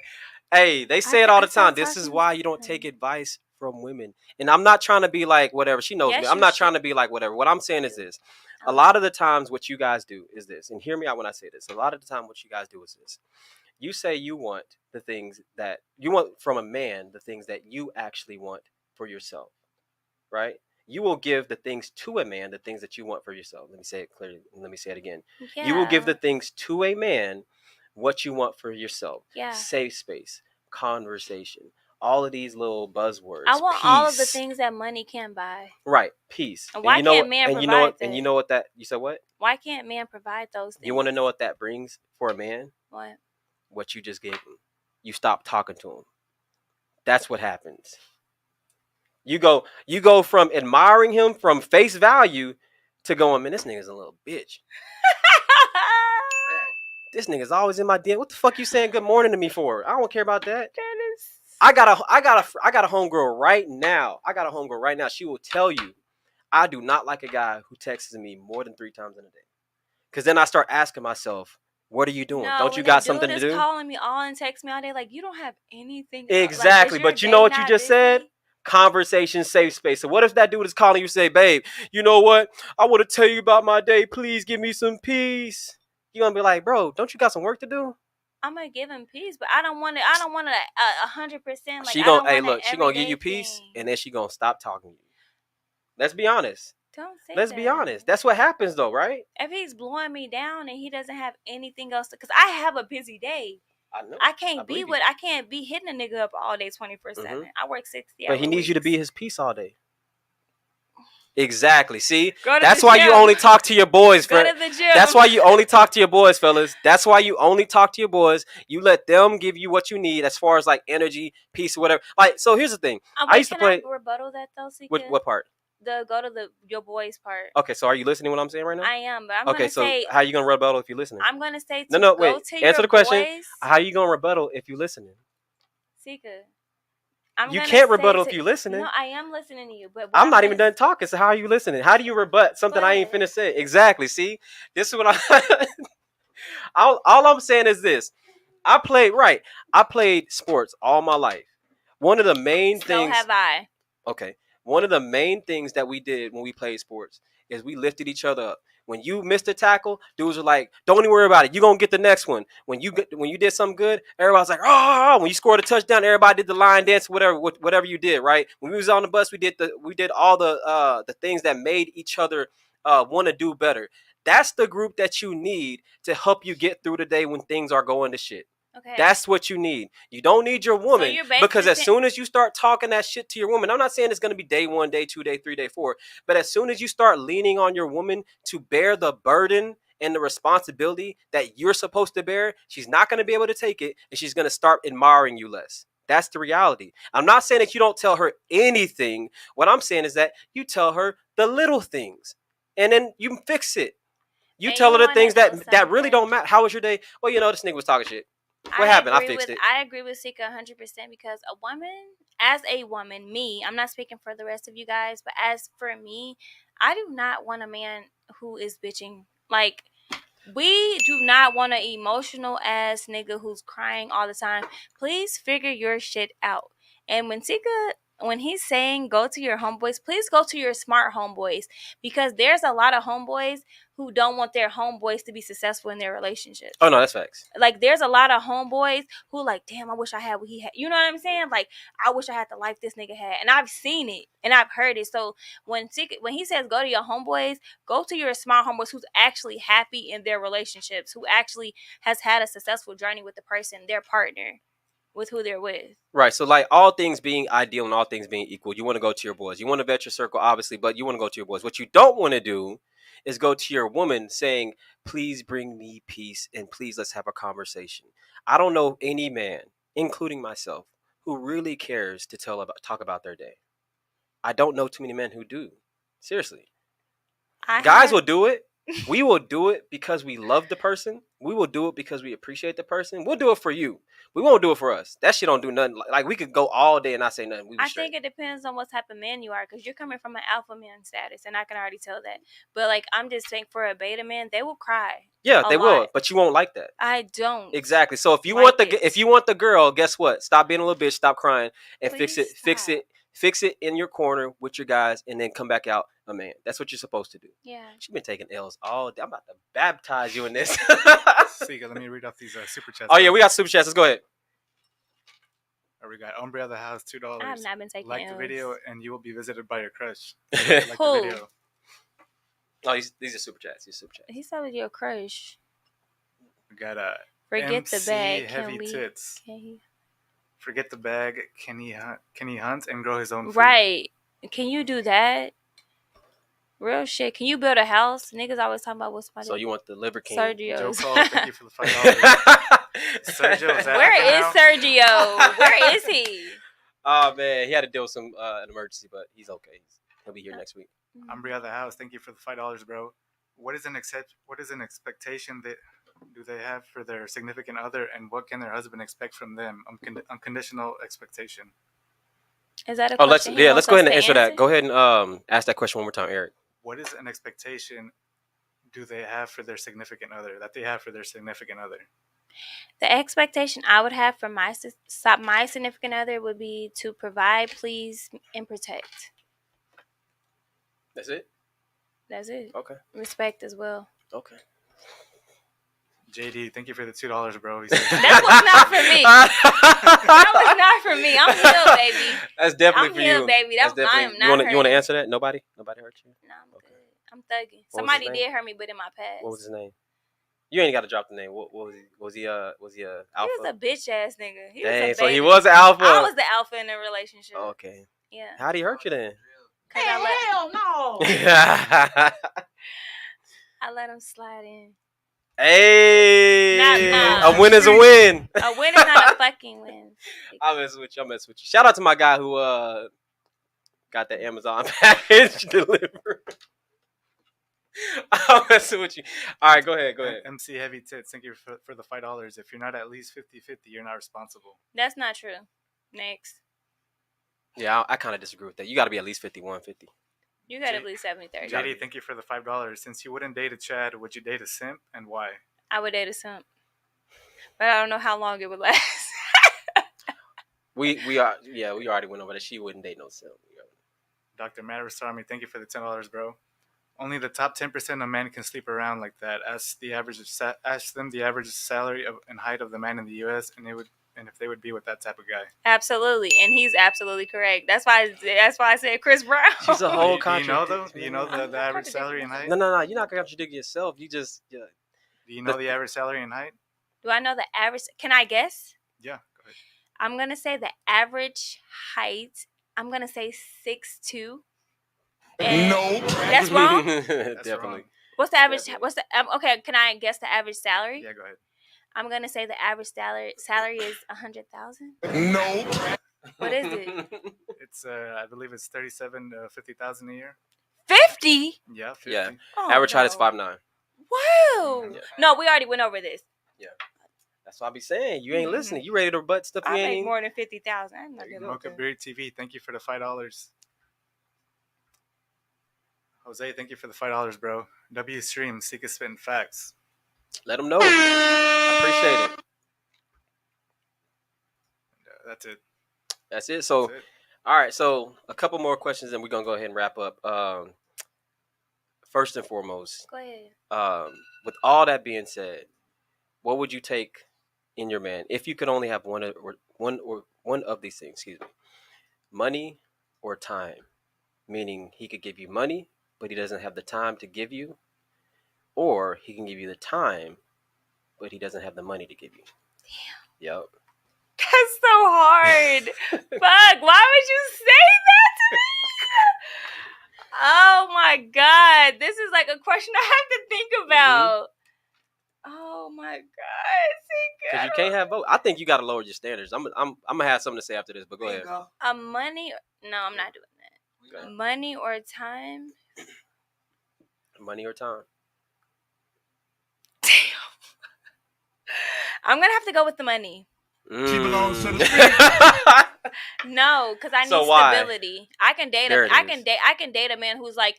Hey, they say it all the time. This is why you don't take advice from women. And I'm not trying to be like whatever. She knows me. I'm not trying to be like whatever. What I'm saying is this. A lot of the times what you guys do is this. And hear me out when I say this. A lot of the time what you guys do is this. You say you want the things that you want from a man, the things that you actually want for yourself. Right? You will give the things to a man, the things that you want for yourself. Let me say it clearly. Let me say it again. Yeah. You will give the things to a man what you want for yourself. Yeah. Safe space, conversation, all of these little buzzwords. I want peace. All of the things that money can buy. Right, peace. And why can't man provide that? And you know what that, you said what? Why can't man provide those things? You want to know what that brings for a man? What? What you just gave him. You stop talking to him. That's what happens. You go from admiring him from face value to going, man, this nigga's a little bitch. This nigga's always in my DM. What the fuck you saying good morning to me for? I don't care about that. I got a homegirl right now. She will tell you, I do not like a guy who texts me more than 3 times in a day. Because then I start asking myself, what are you doing? No, don't you got something to do? Calling me all and text me all day, like you don't have anything. Exactly, like, but you know what you just said? Conversation, safe space. So what if that dude is calling you, say, babe, you know what? I want to tell you about my day. Please give me some peace. You're gonna be like, bro, don't you got some work to do? I'm gonna give him peace, but I don't want it. I don't want it 100%. Like she gonna give you peace, and then she gonna stop talking to you. Let's be honest. Don't say Let's be honest. That's what happens, though, right? If he's blowing me down and he doesn't have anything else, because I have a busy day. I know. I can't be hitting a nigga up all day 24/7. I work 60 hours. But he needs you to be his peace all day. Exactly. See, that's why you only talk to your boys. Go to the gym. That's why you only talk to your boys, fellas. That's why you only talk to your boys. You let them give you what you need as far as like energy, peace, or whatever. Like, so here's the thing. I used to play. Can I rebuttal that though, Sika? What part? Go to your boys part. Okay, so are you listening to what I'm saying right now? I am, but I'm gonna say. How are you gonna rebuttal if you're listening? I'm gonna say wait. Answer the question. How are you gonna rebuttal if you're listening? Sika. You can't rebuttal if you're listening. No, I am listening to you, but I'm not even done talking. So how are you listening? How do you rebut something I ain't finished saying? Exactly. See, this is what all I'm saying is this. I played sports all my life. One of the main things. So have I. Okay. One of the main things that we did when we played sports is we lifted each other up. When you missed a tackle, dudes were like, don't even worry about it. You're going to get the next one. When you did something good, everybody's like, oh, when you scored a touchdown, everybody did the line dance, whatever you did, right? When we was on the bus, we did all the things that made each other want to do better. That's the group that you need to help you get through the day when things are going to shit. Okay. That's what you need. You don't need your woman, because as soon as you start talking that shit to your woman, I'm not saying it's going to be day 1, day 2, day 3, day 4, but as soon as you start leaning on your woman to bear the burden and the responsibility that you're supposed to bear, she's not going to be able to take it, and she's going to start admiring you less. That's the reality. I'm not saying that you don't tell her anything. What I'm saying is that you tell her the little things, and then you fix it. You tell her the things that really don't matter. How was your day? Well, this nigga was talking shit. What happened? I fixed it. I agree with Sika 100% because as a woman, me, I'm not speaking for the rest of you guys, but as for me, I do not want a man who is bitching. Like, we do not want an emotional ass nigga who's crying all the time. Please figure your shit out. And when he's saying go to your homeboys, please go to your smart homeboys, because there's a lot of homeboys who don't want their homeboys to be successful in their relationships. Oh, no, that's facts. Like, there's a lot of homeboys who like, damn, I wish I had what he had. You know what I'm saying? Like, I wish I had the life this nigga had. And I've seen it and I've heard it. So when he says go to your homeboys, go to your smart homeboys who's actually happy in their relationships, who actually has had a successful journey with the person, their partner, with who they're with. Right. So like all things being ideal and all things being equal, you want to go to your boys. You want to vet your circle, obviously, but you want to go to your boys. What you don't want to do is go to your woman saying, please bring me peace and please let's have a conversation. I don't know any man, including myself, who really cares to talk about their day. I don't know too many men who do. Seriously. Guys will do it. We will do it because we love the person. We will do it because we appreciate the person. We'll do it for you. We won't do it for us. That shit don't do nothing. Like we could go all day and not say nothing. I think it depends on what type of man you are, because you're coming from an alpha man status, and I can already tell that. But like, I'm just saying, for a beta man, they will cry. Yeah, they will, but you won't like that. I don't. Exactly. So if you want the girl, guess what? Stop being a little bitch. Stop crying and Please fix it in your corner with your guys, and then come back out a man. That's what you're supposed to do. Yeah. She's been taking L's all day. I'm about to baptize you in this. Sika, let me read off these super chats. Oh yeah, we got super chats. Let's go ahead. We got Ombre of the House, $2. I have not been taking Like L's. the video, and you will be visited by your crush. Like Who? The video. Oh, these are super chats. He said with your crush. We got Forget MC the bag. Heavy Tits. Can he? Forget the bag. Can he hunt and grow his own food? Right. Can you do that? Real shit. Can you build a house? Niggas always talking about what's somebody. So you want the Liver King? Sergio. Joe Cole, thank you for the $5. Sergio, is that Where is Sergio? Where is he? Oh man, he had to deal with some an emergency, but he's okay. He'll be here next week. Ombre of the House, thank you for the $5, bro. What is an expectation that do they have for their significant other, and what can their husband expect from them? Unconditional expectation. Is that a question? Let's go ahead and answer that. Go ahead and ask that question one more time, Eric. What is an expectation do they have for their significant other, that they have for their significant other? The expectation I would have from my significant other would be to provide, please, and protect. That's it? That's it. Okay. Respect as well. Okay. JD, thank you for the $2, bro. That was not for me. That was not for me. I'm healed, baby. That's definitely I'm for healed, you. baby. I am not. You want to answer that? Nobody hurt you? No, I'm good. I'm thugging. Somebody did hurt me, but in my past. What was his name? You ain't got to drop the name. What was he? Was he alpha? He was a bitch ass nigga. He Dang, was a so baby. he was alpha. I was the alpha in the relationship. Okay. Yeah. How'd he hurt you then? Hell no. I let him slide in. Hey, Nah. a win is a win. A win is not a fucking win. I mess with you. Shout out to my guy who got the Amazon package delivered. I'm messing with you. All right, go ahead. MC Heavy Tits, thank you for the $5. If you're not at least 50-50, you're not responsible. That's not true. Next. Yeah, I kind of disagree with that. You got to be at least 51-50. You got at least 70-30. JD, thank you for the $5. Since you wouldn't date a Chad, would you date a simp, and why? I would date a simp, but I don't know how long it would last. we already went over that. She wouldn't date no simp. Dr. Matt Rasami, thank you for the $10, bro. Only the top 10% of men can sleep around like that. Ask them the average salary and height of the man in the U.S. and if they would be with that type of guy. Absolutely, and he's absolutely correct. That's why I said Chris Brown. She's a whole contradiction. Do you know the average salary and height? No. You're not gonna contradict yourself. You just Do you know the average salary and height? Do I know the average? Can I guess? Yeah, go ahead. I'm gonna say the average height. I'm gonna say 6'2". No, that's wrong. Definitely. Wrong. What's the average? Okay? Can I guess the average salary? Yeah, go ahead. I'm gonna say the average salary is 100,000. No. What is it? It's I believe it's 37 to 50,000 a year. 50? Yeah, 50. Yeah. Oh, Average height no. is 5'9". Wow. Yeah. No, we already went over this. Yeah. That's what I be saying. You ain't listening. You ready to butt stuff you I ain't make even... more than 50,000. I'm not good Mocha Beard TV, thank you for the $5. Jose, thank you for the $5, bro. W Stream, Sika spitting facts. Let them know. I appreciate it. That's it. That's it. So, That's it. All right. So, a couple more questions, and we're gonna go ahead and wrap up. First and foremost, Go ahead. with all that being said, what would you take in your man if you could only have one of these things? Excuse me, money or time. Meaning, he could give you money, but he doesn't have the time to give you, or he can give you the time, but he doesn't have the money to give you. Damn. Yep. That's so hard. Fuck. Why would you say that to me? Oh my God. This is like a question I have to think about. Oh my God. Because you can't have both. I think you got to lower your standards. I'm gonna have something to say after this, but go ahead. Money? No, I'm not doing that. Okay. Money or time? Money or time? Damn. I'm gonna have to go with the money. She belongs to the street. No, because I need So why? stability. I can date There a it I is. can date a man who's like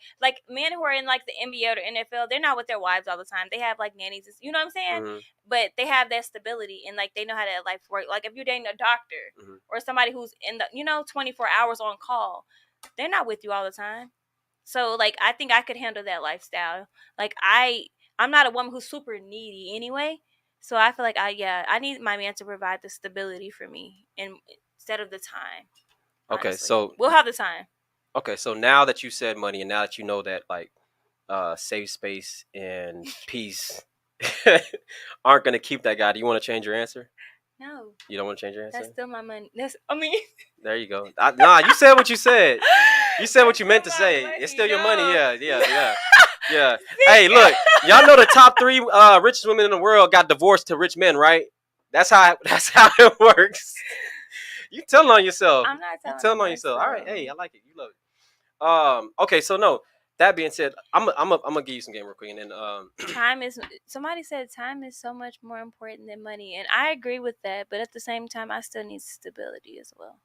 men who are in like the NBA or the NFL. They're not with their wives all the time. They have like nannies. You know what I'm saying? Mhm. But they have that stability and like they know how to like work. Like if you're dating a doctor Mhm. or somebody who's in the 24 hours on call, they're not with you all the time. So like I think I could handle that lifestyle. Like I'm not a woman who's super needy anyway. So I feel like I need my man to provide the stability for me and instead of the time. Okay, Honestly. so We'll have the time. okay, so now that you said money, and now that you know that like safe space and peace aren't gonna keep that guy, do you want to change your answer? No, You don't want to change your that's answer? still my money. I mean, There you go. Nah, you said what you said. You said what you meant to That's still my say. money, It's still your money. dog. Yeah. Hey, look, y'all know the top 3 richest women in the world got divorced to rich men, right? That's how it works. You telling on yourself. I'm not You telling telling on yourself. All right, hey, I like it. You love it. Okay, so no. That being said, I'm gonna give you some game real quick, and then Time is. Somebody said time is so much more important than money, and I agree with that. But at the same time, I still need stability as well.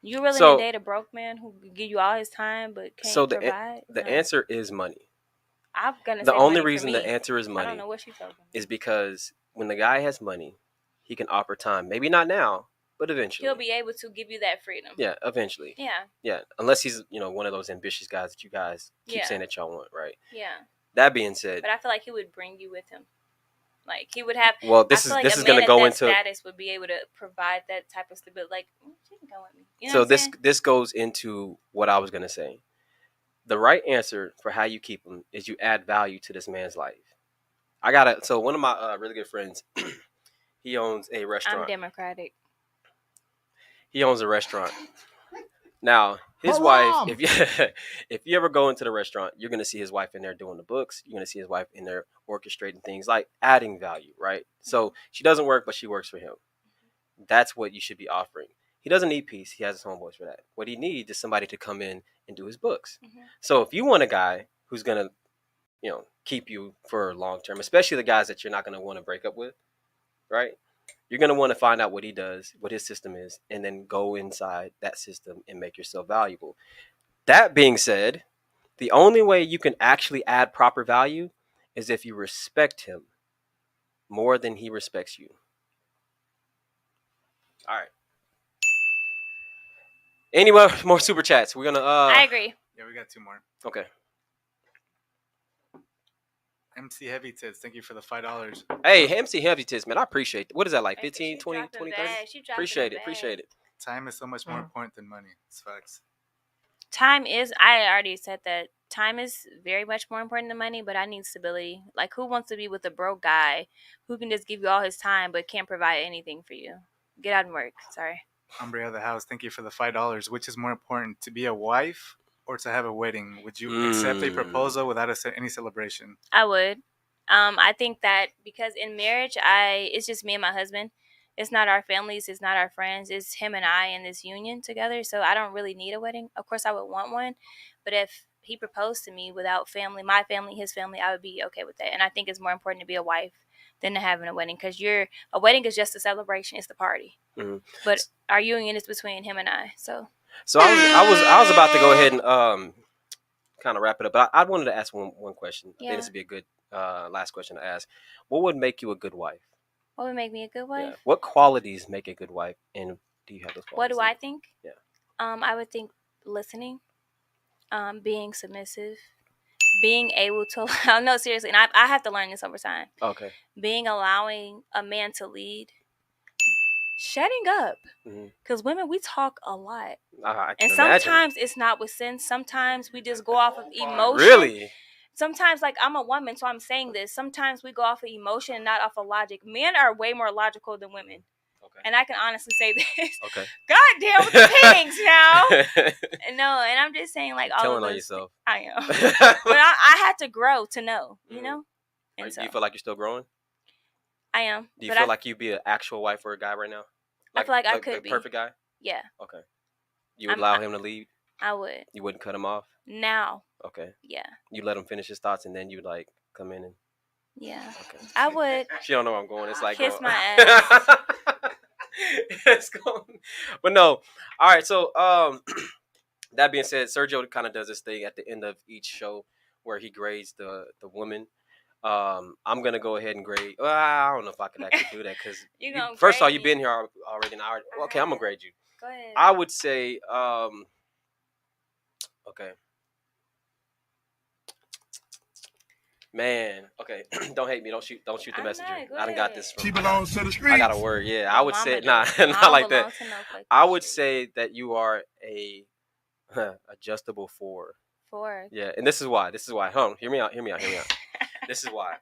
You willing to date a broke man who could give you all his time but can't provide? the No. answer is money. I'm gonna The say only money reason for me. the answer is I don't money know what she's talking about. is because when the guy has money, he can offer time. Maybe not now, but eventually. He'll be able to give you that freedom. Yeah, eventually. Yeah. Yeah, unless he's one of those ambitious guys that you guys keep saying that y'all want, right? Yeah. That being said, but I feel like he would bring you with him. Like he would have. well, I feel like this a is man gonna at go that into status would be able to provide that type of stability. Like she can go with me. You know so what I'm saying? this goes into what I was gonna say. The right answer for how you keep him is you add value to this man's life. So one of my really good friends, he owns a restaurant. I'm democratic. He owns a restaurant. Now, his wife, if you ever go into the restaurant, you're gonna see his wife in there doing the books. You're gonna see his wife in there orchestrating things, like adding value, right? So she doesn't work, but she works for him. That's what you should be offering. He doesn't need peace. He has his homeboys for that. What he needs is somebody to come in and do his books. So if you want a guy who's gonna, keep you for long term, especially the guys that you're not gonna want to break up with, right? You're going to want to find out what he does, what his system is, and then go inside that system and make yourself valuable. That being said, the only way you can actually add proper value is if you respect him more than he respects you. All right. Any more super chats? We're going to... I agree. Yeah, we got 2 more. Okay. MC Heavy Tits, thank you for the $5. Hey, MC Heavy Tits, man, I appreciate it. What is that, like 15, 20, 20, 30? Appreciate it. Time is so much more important than money. It's facts. Time is, I already said that. Time is very much more important than money, but I need stability. Like, who wants to be with a broke guy who can just give you all his time but can't provide anything for you? Get out and work. Sorry. Umbria of the House, thank you for the $5. Which is more important, to be a wife or to have a wedding? Would you accept a proposal without any celebration? I would. I think that because in marriage, it's just me and my husband. It's not our families. It's not our friends. It's him and I in this union together. So I don't really need a wedding. Of course, I would want one. But if he proposed to me without family, my family, his family, I would be okay with that. And I think it's more important to be a wife than to having a wedding, because a wedding is just a celebration. It's the party. Mm-hmm. But our union is between him and I. So I was about to go ahead and kind of wrap it up, but I wanted to ask one question. I think this would be a good last question to ask. What would make you a good wife? What would make me a good wife? Yeah. What qualities make a good wife, and do you have those qualities? What do I think? Yeah. I would think listening, being submissive, being able to allow. No, seriously, and I have to learn this over time. Okay. Allowing a man to lead. Shutting up, because women, we talk a lot, and sometimes it's not with sense. Sometimes we just go off of emotion. Really? Sometimes, like, I'm a woman, so I'm saying this. Sometimes we go off of emotion and not off of logic. Men are way more logical than women. And I can honestly say this. Okay. God damn with the pigs now. No, and I'm just saying like all telling of on those. yourself. I am. But I had to grow to know, you know? And Do you feel like you're still growing? I am. Do you feel like you'd be an actual wife for a guy right now? I feel like I could the be. Perfect guy? Yeah. Okay. You would allow him to lead? I would. You wouldn't cut him off? Now. Okay. Yeah. You let him finish his thoughts and then you would like come in and... Yeah. Okay. I would. She don't know where I'm going. It's like... Kiss my ass. It's going... But no. All right. So, that being said, Sergio kind of does this thing at the end of each show where he grades the woman. I'm gonna go ahead and grade. Well, I don't know if I could actually do that because first of all, you've been here already. Okay, I'm gonna grade you. Go ahead. I would say, okay, man. Okay, don't hate me. Don't shoot the messenger. I done got this. She belongs to the streets. I got a word. Yeah, I would say not like that. I would say that you are a adjustable 4. 4. Yeah, and this is why. Hold on, hear me out. This is why.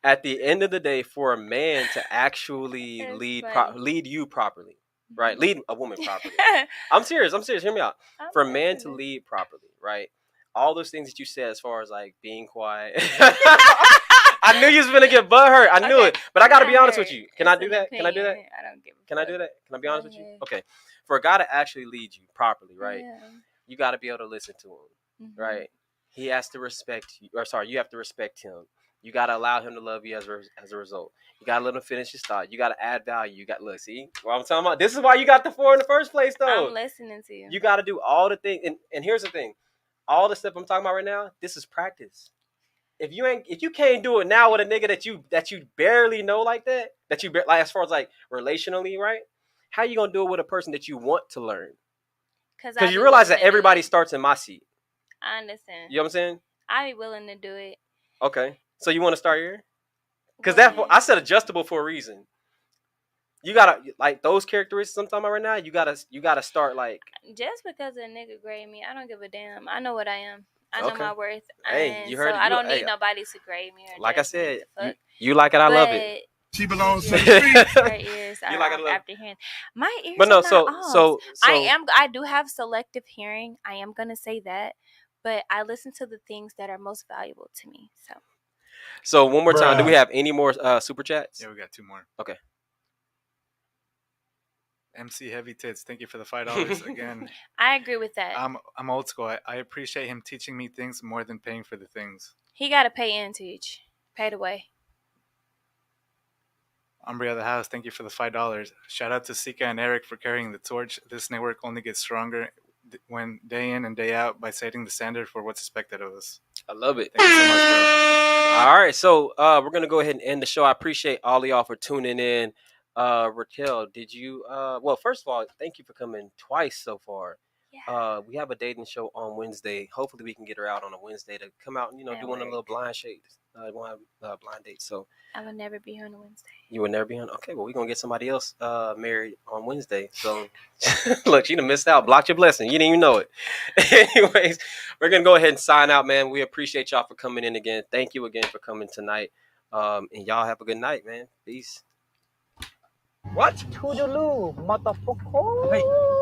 At the end of the day, for a man to actually lead you properly, right? Lead a woman properly. I'm serious. Hear me out. For a man to lead properly, right? All those things that you said as far as like being quiet. I knew you was gonna get butthurt. I knew it. But I gotta be honest with you. Can I do that? I don't give a Can I do that? Can I be honest with you? Okay. For a guy to actually lead you properly, right? Yeah. You gotta be able to listen to him. Right? He has to respect you. Or sorry, you have to respect him. You gotta allow him to love you as a result. You gotta let him finish his thought. You gotta add value. You got see what I'm talking about. This is why you got the 4 in the first place, though. I'm listening to you. You gotta do all the things. And here's the thing: all the stuff I'm talking about right now, this is practice. If you can't do it now with a nigga that you barely know like that you like as far as like relationally, right? How you gonna do it with a person that you want to learn? Because you realize that everybody starts in my seat. I understand. You know what I'm saying? I'd be willing to do it. Okay. So you want to start here? Because I said adjustable for a reason. You gotta like those characteristics I'm talking about right now. You gotta start like. Just because a nigga grade me, I don't give a damn. I know what I am. I know my worth. Hey, you heard so it. I don't need nobody to grade me. Or like I said, you like it. I love it. She belongs to the streets. Her ears are off after hearing. My ears but no, are not off. So I do have selective hearing. I am gonna say that, but I listen to the things that are most valuable to me. So one more time, do we have any more super chats? Yeah, we got 2 more. Okay. MC Heavy Tits, thank you for the $5 again. I agree with that. I'm old school. I appreciate him teaching me things more than paying for the things. He got to pay and teach. Paid away. Umbria of the House, thank you for the $5. Shout out to Sika and Eric for carrying the torch. This network only gets stronger when day in and day out by setting the standard for what's expected of us. I love it. Thank you so much, bro. All right, so we're gonna go ahead and end the show. I appreciate all of y'all for tuning in. Raquel, did you? Well, first of all, thank you for coming twice so far. Yeah. We have a dating show on Wednesday. Hopefully, we can get her out on a Wednesday to come out and do one of the little blind shades. One blind date. So I will never be here on a Wednesday. You will never be on. Okay, well, we're gonna get somebody else married on Wednesday. So look, you done missed out. Blocked your blessing. You didn't even know it. Anyways, we're gonna go ahead and sign out, man. We appreciate y'all for coming in again. Thank you again for coming tonight. And y'all have a good night, man. Peace. What? Toodaloo, motherfucker. Hey.